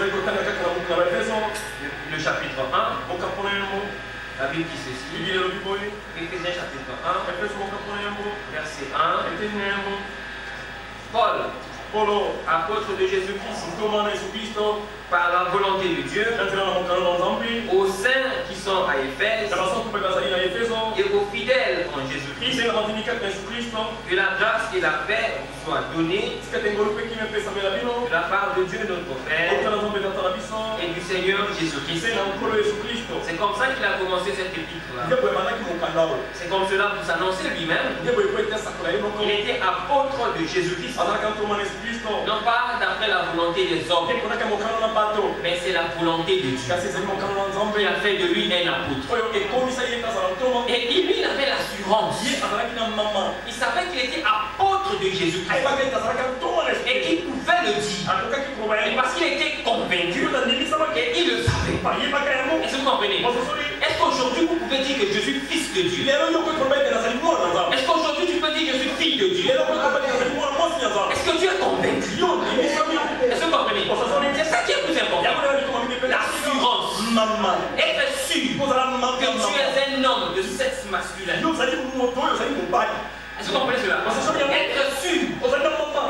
chapitre 1. La Bible dit ceci, Éphésiens chapitre 1, verset 1. Paul, apôtre de Jésus-Christ, par la volonté de Dieu, aux saints qui sont à Éphèse et aux fidèles en Jésus-Christ, que la grâce et la paix vous soient données de la part de Dieu notre Père et du Seigneur Jésus-Christ. C'est comme ça qu'il a commencé cette épître-là. C'est comme cela pour s'annoncer lui-même. Il était apôtre de Jésus-Christ. Non pas d'après la volonté des hommes, mais c'est la volonté de Dieu qui a fait de lui un apôtre. Et lui, il avait l'assurance. Il savait qu'il était apôtre de Jésus-Christ et qu'il pouvait le dire. Et parce qu'il était convaincu et il le savait. Est-ce que vous comprenez? Est-ce qu'aujourd'hui vous pouvez dire que je suis fils de Dieu? Est-ce qu'aujourd'hui tu peux dire que je suis fille de Dieu? Est-ce que tu es convaincu? Est-ce que vous comprenez? C'est ça qui est plus important. L'assurance. Être sûr que tu es un homme de sexe masculin. Est-ce que vous comprenez cela? Être sûr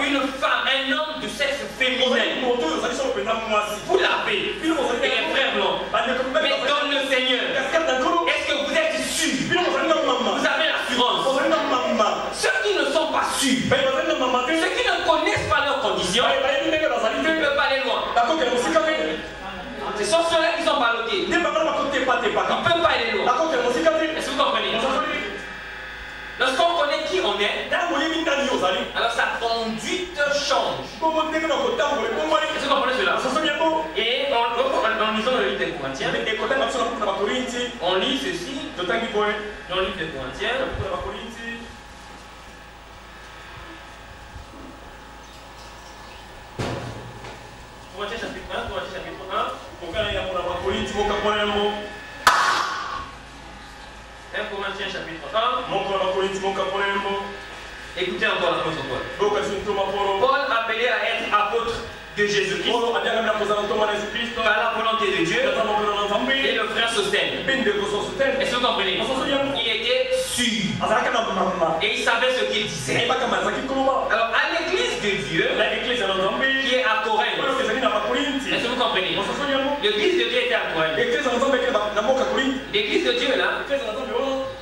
une femme, un homme de sexe féminin. Vous l'avez. Et les frères blancs. Mais dans le Seigneur, est-ce que vous êtes sûr? Vous avez l'assurance. Ceux qui ne sont pas sûrs, ceux qui ne connaissent pas leurs conditions, ne peuvent pas aller loin. Ce sont ceux-là qui sont ballottés. Ils ne peuvent pas aller loin. Est-ce que vous comprenez? Lorsqu'on connaît qui on est, alors sa conduite change. Est-ce que vous comprenez cela? Et en lisant le livre des Corinthiens, on lit ceci dans le livre des Corinthiens. Corinthiens chapitre 1, Corinthiens chapitre 1. 1 Corinthiens chapitre 1. Écoutez encore l'apôtre Paul. Paul appelé à être apôtre de Jésus-Christ par la volonté de Dieu, et le frère Sostène. Est-ce que vous comprenez? Il était sûr et il savait ce qu'il disait. Alors à l'église de Dieu qui est à Corinthe, est-ce que vous comprenez? L'église de Dieu était à Corinthe. L'église de Dieu là,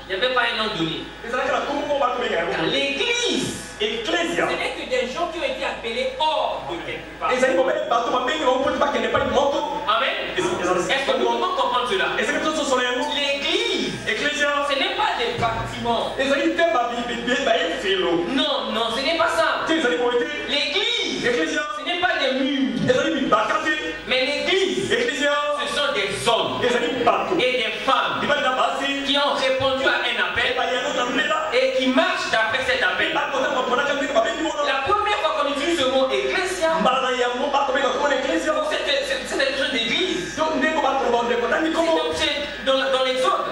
il n'y avait pas un nom donné. Car l'église, ce n'est que des gens qui ont été appelés hors de quelque part. Amen. Est-ce que nous pouvons comprendre cela? L'église, ce n'est pas des bâtiments. Non, non, ce n'est pas ça. L'église, ce n'est pas des murs. Mais l'église, ce sont des hommes et des femmes qui ont répondu à un appel et qui marchent d'après cet appel. La première fois qu'on utilise ce mot ecclésia, c'est quelque chose d'église. C'est dans l'Exode.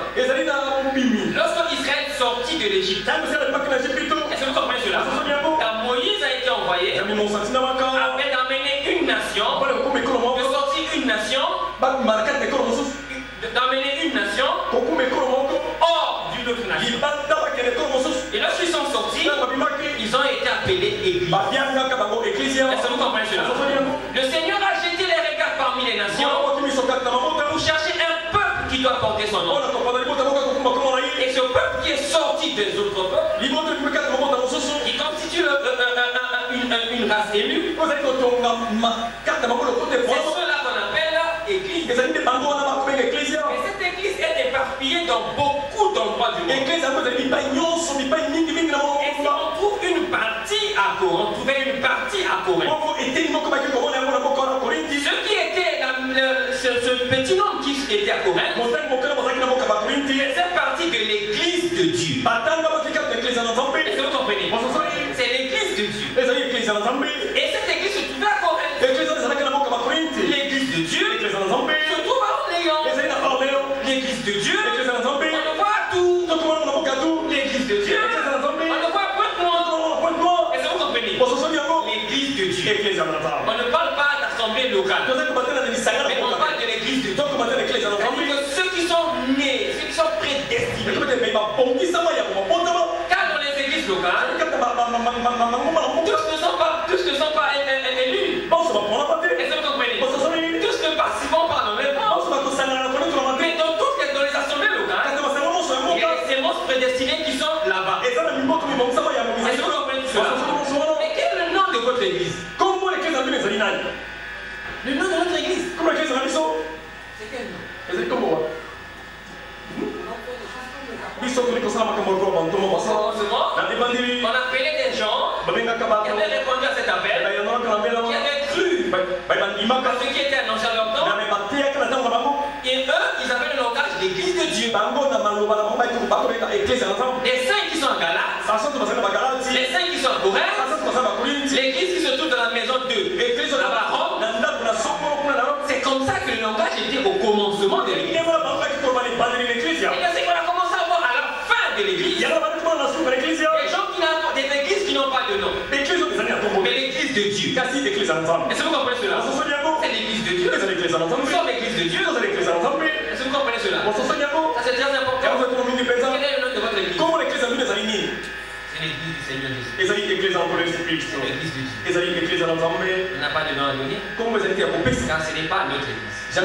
Lorsque Israël sortit de l'Égypte, est-ce que vous comprenez cela? Car Moïse a été envoyé afin d'amener une nation, de sortir une nation, d'amener une nation hors d'une autre nation. Et lorsqu'ils sont sortis, ils ont été appelés églises. Est-ce que vous comprenez cela? Le Seigneur a jeté les regards parmi les nations pour chercher un peuple qui doit porter son nom. Et ce peuple qui est sorti des autres peuples, qui constitue une race élue, c'est cela qu'on appelle église. Et cette église est éparpillée dans beaucoup d'endroits du monde. Et si on trouve une partie à Corinthe, on trouvait une partie à Corinthe. Ce qui était ce petit nombre qui était à Corinthe, c'est partie de l'église de Dieu. Est-ce que vous comprenez? C'est l'église de Dieu. Et cette église se trouvait à Corinthe. L'église de Dieu se trouve à Orléans. L'église de Dieu, on le voit à Tours. L'église de Dieu, on le voit à Pointe-Noire. Est-ce que vous comprenez? L'église de Dieu. On ne parle pas d'assemblée locale, mais on parle de l'église de Dieu. C'est-à-dire que ceux qui sont nés, ceux qui sont prédestinés, car dans les églises locales, tous ne sont pas élus. Est-ce que vous comprenez? Tous ne participent pas dans les bancs. Mais dans toutes les assemblées locales, il y a des sémences prédestinées qui sont là-bas. Est-ce que vous comprenez cela? Mais quel est le nom de votre église? Le nom de notre église? C'est quel nom? On appelait des gens qui avaient répondu à cet appel, qui avaient cru à ce qui était annoncé à leur temps. Et eux, ils avaient le langage d'église de Dieu. Les saints qui sont en Galate, les saints qui sont en Corinthe, l'église qui se trouve dans la maison de là-bas, Rome. C'est comme ça que le langage était au commencement de l'église. Et c'est qu'on a commencé à voir à la fin de l'église. Des gens des églises qui n'ont pas de nom. Mais l'église de Dieu. Est-ce que vous comprenez cela? C'est l'église de Dieu. Nous sommes l'église de Dieu. Est-ce que vous comprenez cela? Ça c'est très important. Quel est le nom de votre église? C'est l'église du Seigneur Jésus. C'est l'église de Dieu. On n'a pas de nom à donner. Car ce n'est pas notre église. C'est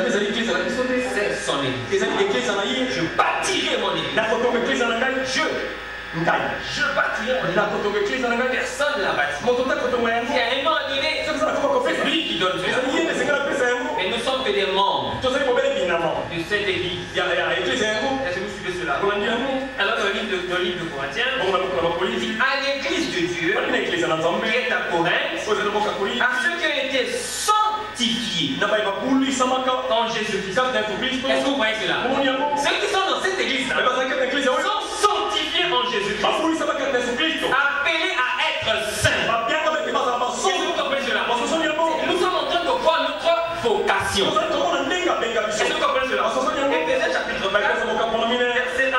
son église. Je bâtirai mon église. Je bâtirai mon église. Personne ne l'a bâti. Il y a un moment donné, c'est lui qui donne cela. Mais nous sommes que des membres de cette église. Est-ce que vous suivez cela? Alors dans le livre de Corinthiens, à l'église de Dieu qui est à Corinthe, à ceux qui ont été sanctifiés en Jésus-Christ. Est-ce que vous voyez cela? Ceux qui sont dans cette église sont sanctifiés en Jésus-Christ, appelés à être saints. Est-ce que vous comprenez cela? Nous sommes en train de voir notre vocation. Est-ce que vous comprenez cela? Éphésiens chapitre 4, verset 1.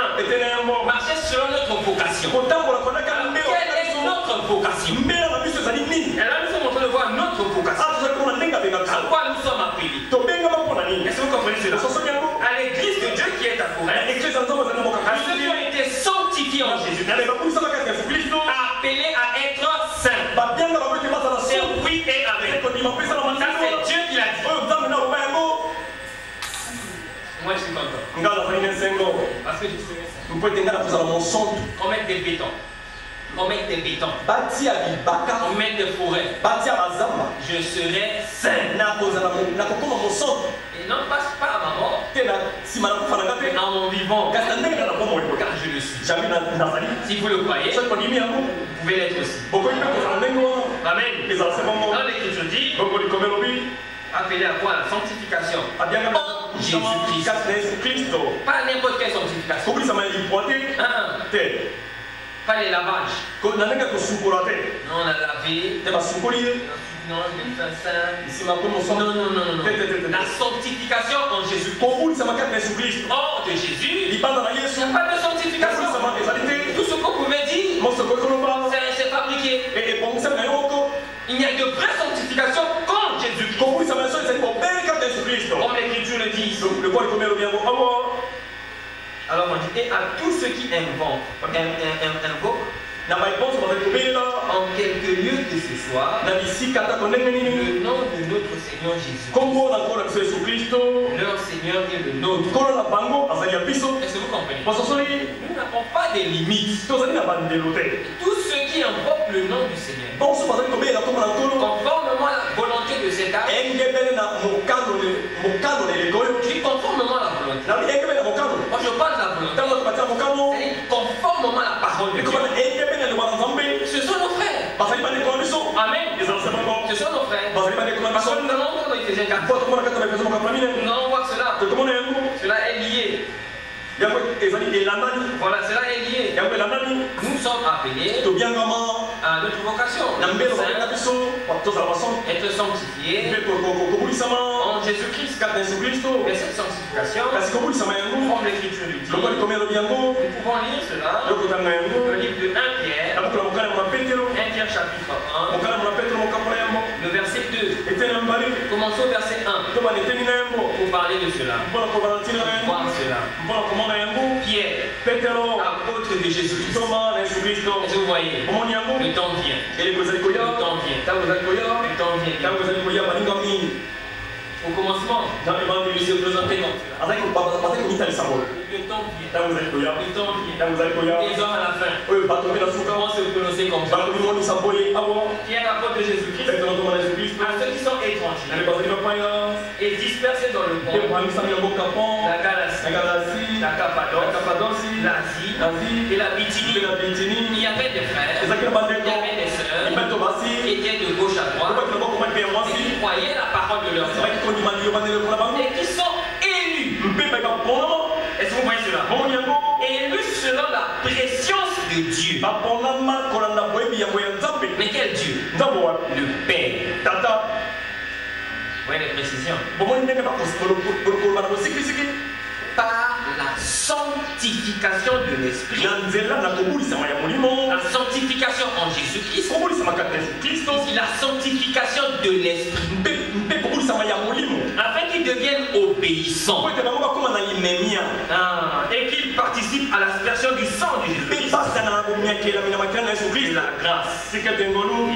Marcher selon notre vocation. Alors, quelle est notre vocation? Et là, nous sommes en train de voir notre vocation. À quoi nous sommes appelés? Est-ce que vous comprenez cela? À l'église de Dieu qui est à Corinthe, à ceux qui ont été sanctifiés en Jésus, appelés à être saints. C'est oui et amen. Ça, c'est Dieu qui l'a dit. Moi, je suis content. Parce que je serai saint. On met des bétons. On met des bétons. On met des forêts. Je serai saint. Et non pas à ma mort, mais à mon vivant. Car je le suis. Si vous le croyez, vous pouvez l'être aussi. Amen. Dans l'Écriture dit, appelé à quoi? La sanctification. En Jésus-Christ. Pas n'importe quelle sanctification. Pas les lavages. Non, on a lavé. Non, non. La sanctification en Jésus. Hors de Jésus, il n'y a pas de sanctification. Tout ce qu'on pouvait dire, c'est fabriqué. Il n'y a de vraie sanctification qu'en Jésus. Comme l'Écriture le dit. Alors on dit, et à tous ceux qui invoquent En quelques lieux de ce soir, le nom de notre Seigneur Jésus, leur Seigneur est le nôtre. Est-ce que vous comprenez? Nous n'avons pas de limites. Tous ceux qui invoquent le nom du Seigneur, conformément à la volonté de cet âge, je dis conformément à la volonté. Moi je parle de la volonté. C'est-à-dire conformément à la parole de Dieu. Ce sont nos frères. Amen. Ce sont nos frères. Parce que nous allons voir dans Éphésiens 4. Nous allons voir cela. Cela est lié. Voilà, cela est lié. Nous sommes appelés à notre vocation. Être sanctifiés en Jésus-Christ. Mais cette sanctification, comme l'écriture le dit, nous pouvons lire cela dans le livre de 1 Pierre, 1 Pierre chapitre 1, le verset 2. Commençons au verset 1 pour parler de cela. Voir cela. Pierre, apôtre de Jésus-Christ. Est-ce que vous voyez? Le temps vient. Le temps vient. Au commencement, il se présentait comme cela. Le temps vient. Les hommes à la fin vont se prononcer comme ça. Pierre, apôtre de Jésus-Christ, à ceux qui sont étrangers et dispersés dans le monde, la Galatie, la Cappadocie, l'Asie et la Bithynie. Il y avait des frères, il y avait des sœurs qui étaient de gauche à droite et qui croyaient la parole de leur Dieu et qui sont élus. Est-ce que vous voyez cela? Élus selon la préscience de Dieu. Mais quel Dieu? Le Père. Vous voyez les précisions? Par la sanctification de l'Esprit. La sanctification en Jésus-Christ. La sanctification de l'Esprit. Afin qu'ils deviennent obéissants. Et qu'ils participent à l'aspersion du sang de Jésus-Christ. La grâce et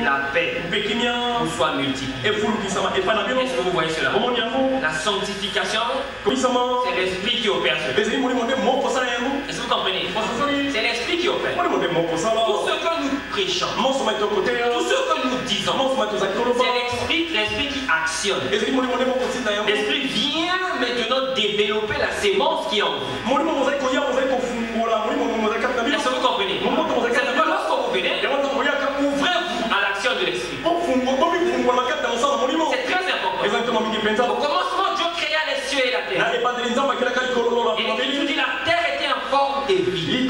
la paix vous soient multipliées. Est-ce que vous voyez cela? La sanctification, c'est l'Esprit qui opère cela. Est-ce que vous comprenez? C'est l'Esprit qui opère. Tout ce que nous prêchons, tout ce que nous disons, c'est l'Esprit qui actionne. L'Esprit vient maintenant développer la sémence qui est en vous. Est-ce que vous comprenez? C'est pourquoi lorsque vous venez, ouvrez-vous à l'action de l'Esprit. C'est très important. Au commencement, Dieu créa les cieux et la terre. Et l'Écriture dit la terre était en forme de vie.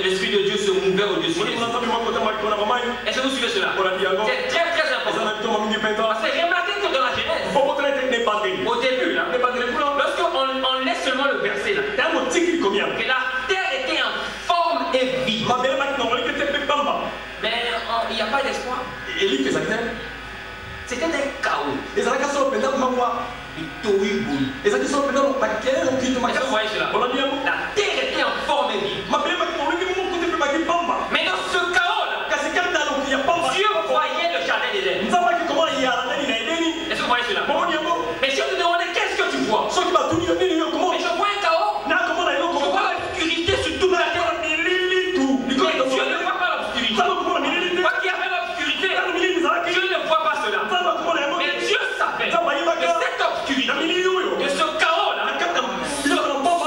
L'Esprit de Dieu se mouvait au-dessus des cieux. Est-ce que vous suivez cela? C'est très très important. Parce que remarquez que dans la Genèse, au début, là, lorsqu'on laisse seulement le verset là, que la terre était en forme et vie. Mais il n'y a pas d'espoir. C'était un chaos. Et tohu bohu. Est-ce que vous voyez cela? La terre était en forme et vie. Mais dans ce chaos-là, Dieu voyait le jardin d'Éden. Est-ce que vous voyez cela? Mais si on te demandait qu'est-ce que tu vois? Mais je vois un chaos. Je vois l'obscurité sur toute la terre. Mais Dieu ne voit pas l'obscurité. Quoi qu'il y avait l'obscurité, Dieu ne voit pas cela. Mais Dieu savait de cette obscurité, de ce chaos-là,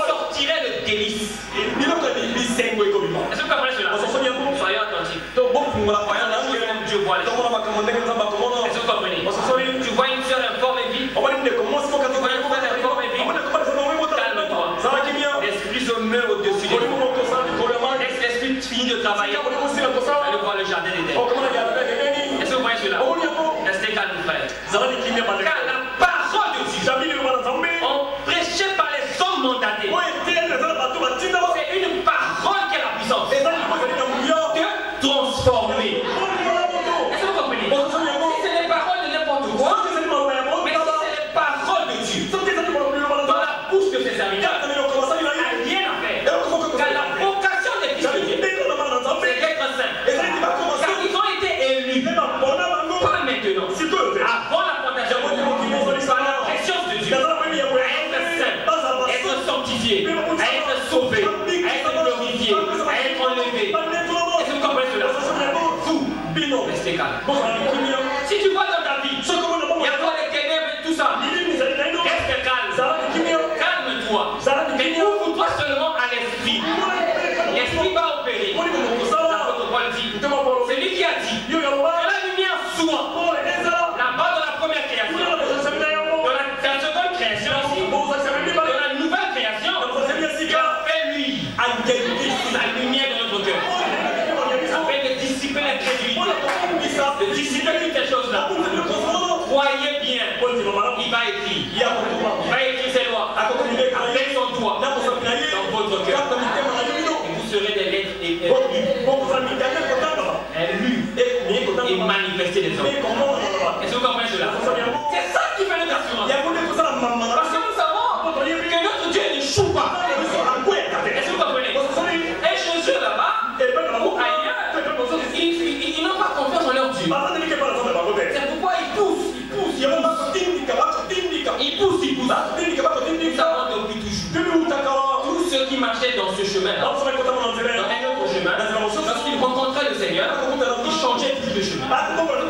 sortirait le délice. Est-ce que vous comprenez cela? Soyons attentifs. Dieu voit les choses. Est-ce que vous comprenez? Tu vois une sœur informe et vive. Tu vois une frère informe et vive. Calme-toi. L'esprit se meurt au-dessus des gens. Laisse l'esprit finir de travailler. Allez voir le jardin d'Éden. Est-ce que vous voyez cela? Restez calme, frère. Car la parole de Dieu, on prêchait par les hommes mandatés. C'est une parole qui a la puissance de transformer. Est-ce que vous comprenez? Si c'est les paroles de n'importe quoi, mais si c'est les paroles de Dieu dans la bouche de ses serviteurs, il n'y a rien à faire. Car la vocation des fils de Dieu être sanctifié, à être sauvé, à être glorifié, à être enlevé. Est-ce que vous comprenez cela? Vous, restez calme. Si tu vois dans ta vie, il y a quoi les ténèbres et tout ça, reste calme. Calme-toi. Mais ouvre-toi seulement à l'esprit. L'esprit va opérer. L'apôtre Paul dit, c'est lui qui a dit que la lumière soit là-bas dans la première création, dans la seconde création aussi, dans la nouvelle création, fait lui la lumière de notre cœur, afin de dissiper l'incrédulité, de dissiper toutes ces choses-là. Croyez bien, il va écrire ses lois avec son doigt dans votre cœur. Et vous serez des lettres élues et manifestées des hommes. Est-ce que vous comprenez cela? C'est ça qui fait notre assurance. Parce que nous savons que notre Dieu n'échoue pas. Est-ce que vous comprenez? Et Jésus là-bas, ou ailleurs, ils n'ont pas confiance en leur Dieu. C'est pourquoi ils poussent. Nous savons depuis toujours. Tous ceux qui marchaient dans ce chemin-là, dans un autre chemin, lorsqu'ils rencontraient le Seigneur, ils changeaient plus de chemin.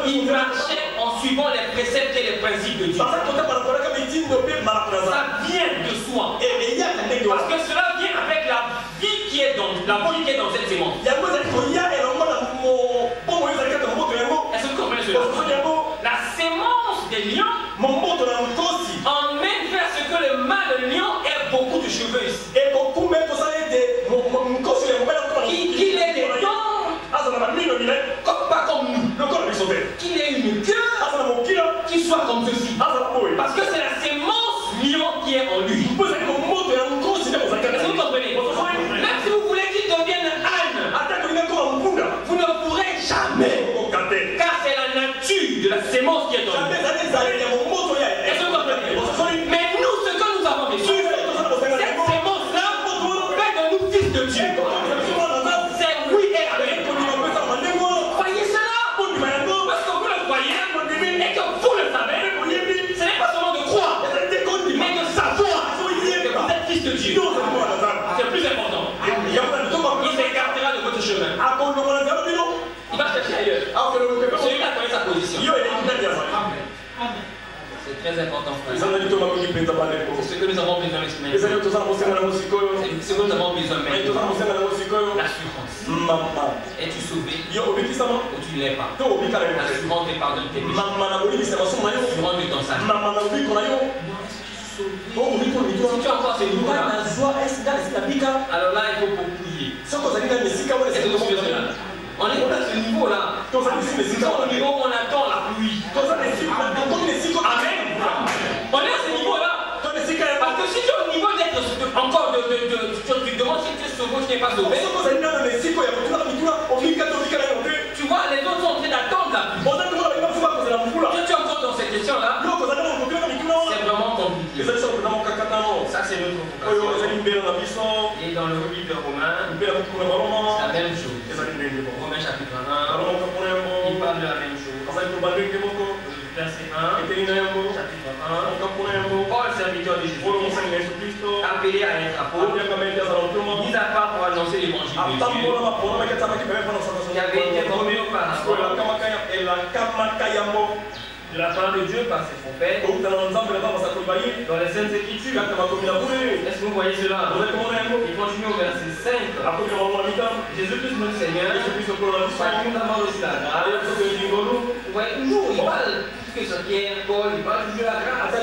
Ils marchaient en suivant les préceptes et les principes de Dieu. Ça vient de soi. Parce que cela vient avec la vie qui est dans cette sémence. Est-ce que vous comprenez cela? La sémence des lions emmène vers ce que le mâle lion ait beaucoup de cheveux ici. Qu'il ait des dents, pas comme nous. Qu'il ait une queue qui soit comme ceci. Parce que c'est la sémence lion qui est en lui. Est-ce que vous comprenez? Même si vous voulez qu'il devienne âne, vous ne pourrez jamais. Car c'est la nature de la sémence qui est en lui. Est-ce que vous comprenez? Mais nous, ce que nous avons reçu, cette sémence-là fait de nous fils de Dieu. C'est oui et amen. Voyez cela? Parce que vous le voyez et que vous le savez, ce n'est pas seulement de croire, mais de savoir que vous êtes fils de Dieu. C'est plus important. Il s'écartera de votre chemin. Il va chercher ailleurs. Celui-là connaît sa position. C'est très important, frère. C'est ce que nous avons besoin maintenant. C'est ce que nous avons besoin maintenant. L'assurance. Es-tu sauvé ou tu ne l'es pas? L'assurance te pardonne tes péchés. L'assurance de ton salut. Si tu as encore ces niveaux-là, alors là, il faut prier. Est-ce que vous suivez cela? On est à ce niveau-là. Nous sommes au niveau où on attend la pluie. Amen. On est à ce niveau-là. Parce que si tu es au niveau d'être encore tu demandes si tu es sauvé ou tu n'es pas sauvé. Tu vois, les autres sont en train d'attendre la pluie. Quand tu es encore dans cette question-là, c'est vraiment compliqué. Ça, c'est notre vocation. Et dans le livre de Romains, c'est la même chose. Romains chapitre 1, il parle de la même chose. Verset 1, chapitre 1, Paul, serviteur de Jésus, appelé à être apôtre, mis à part pour annoncer l'évangile de Dieu, qui avait été formé auparavant de la part de Dieu par ses prophètes, dans les Saintes Écritures. Est-ce que vous voyez cela? Il continue au verset 5. Jésus-Christ notre Seigneur, par qui nous avons reçu la grâce. Vous voyez toujours, il parle que ce qui est Paul, il parle toujours de la grâce.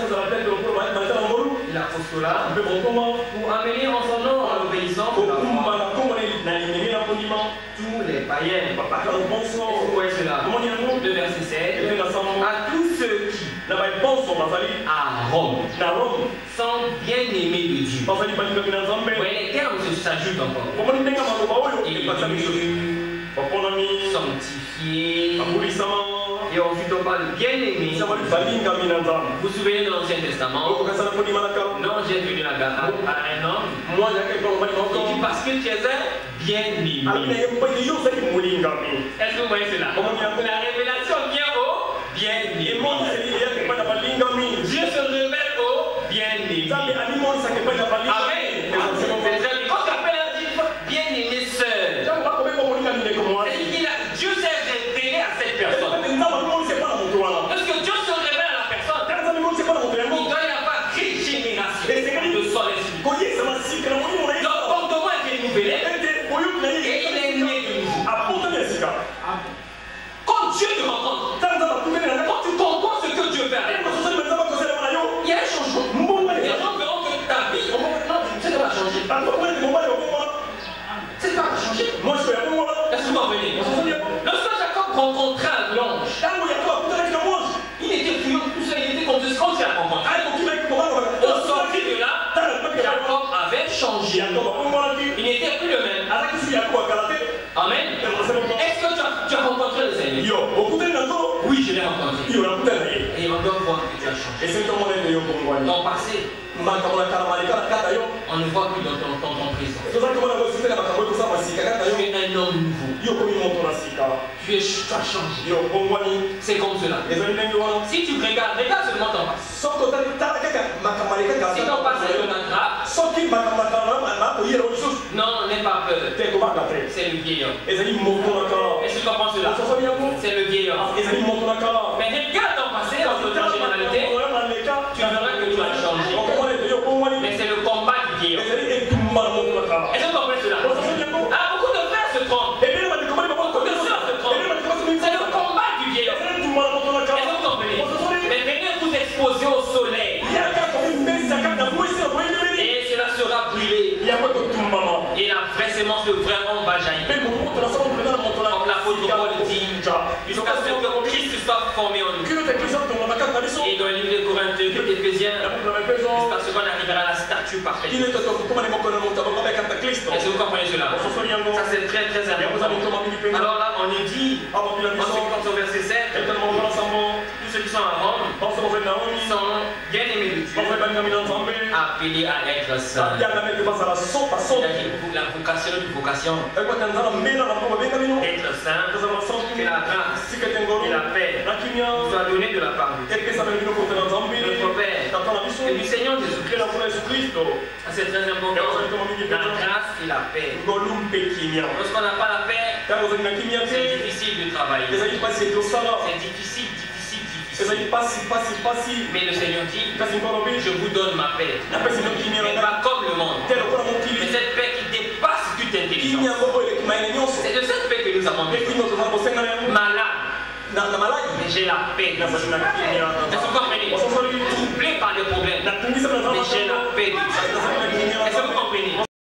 L'apostolat, pour amener en son nom à l'obéissance de la foi tous les païens. Est-ce que vous voyez cela? Le verset 7. À tous ceux qui, à Rome, sont bien aimés de Dieu. Vous voyez, les termes s'ajoutent encore. Élus, sanctifiés. Et ensuite on parle bien aimé. Vous vous souvenez de l'Ancien Testament? Non, j'ai vu à un homme. Il dit parce que tu es bien aimé. Est-ce que vous voyez cela? La révélation vient au bien aimé. Dieu se révèle au bien aimé. C'est toi qui as changé. Moi je suis là pour moi. Est-ce que vous comprenez? Lorsque Jacob rencontra l'ange, il était fouillant tout ça, il était comme ce qu'on s'est rencontré. Au sortir de là, Jacob avait changé. Il n'était plus le même. Amen. Est-ce que tu as rencontré le Seigneur? Oui, je l'ai rencontré. Et on doit voir que tu as changé. Ton passé, on ne voit plus dans ton présent. Tu es un homme nouveau. Tu as changé. C'est comme cela. Si tu regardes seulement ton passé. Si ton passé te rattrape, non, n'aie pas peur. C'est le vieillard. Est-ce que tu comprends cela? C'est le vieillard. Mais regarde ton passé en généralité, tu verras que tu as changé. Mais c'est le combat du vieillard. Est-ce que tu comprends cela? Ah, beaucoup de frères se trompent. Beaucoup de sœurs se trompent. C'est le combat du vieillard. Est-ce que vous comprenez? Mais venez vous exposer au soleil. Et cela sera brûlé. Et la vraie sémence, le vrai homme va jaillir. Comme l'apôtre Paul dit, jusqu'à ce que Christ soit formé en nous. Et dans le livre de Corinthiens, d'Éphésiens, jusqu'à ce qu'on arrivera à la statue parfaite. Est-ce que vous comprenez cela? Ça c'est très très important. Alors là, on est dit, en ce qui compte au verset 7, tous ceux qui sont à Rome sont bien aimés de Dieu, appelés à être saints. Il a dit la vocation de vocation. Être saint, que la grâce et la paix nous soient données de la part de Dieu. Notre Père et du Seigneur Jésus-Christ. C'est très important. La grâce et la paix. Lorsqu'on n'a pas la paix, c'est difficile de travailler. C'est difficile. Mais le Seigneur dit, je vous donne ma paix. Mais pas comme le monde. Mais cette paix qui dépasse toute intelligence. C'est de cette paix que nous avons besoin. Malade. Mais j'ai la paix. Est-ce que vous comprenez? Troublé par des problèmes. Mais j'ai la paix de Dieu. Est-ce que vous comprenez?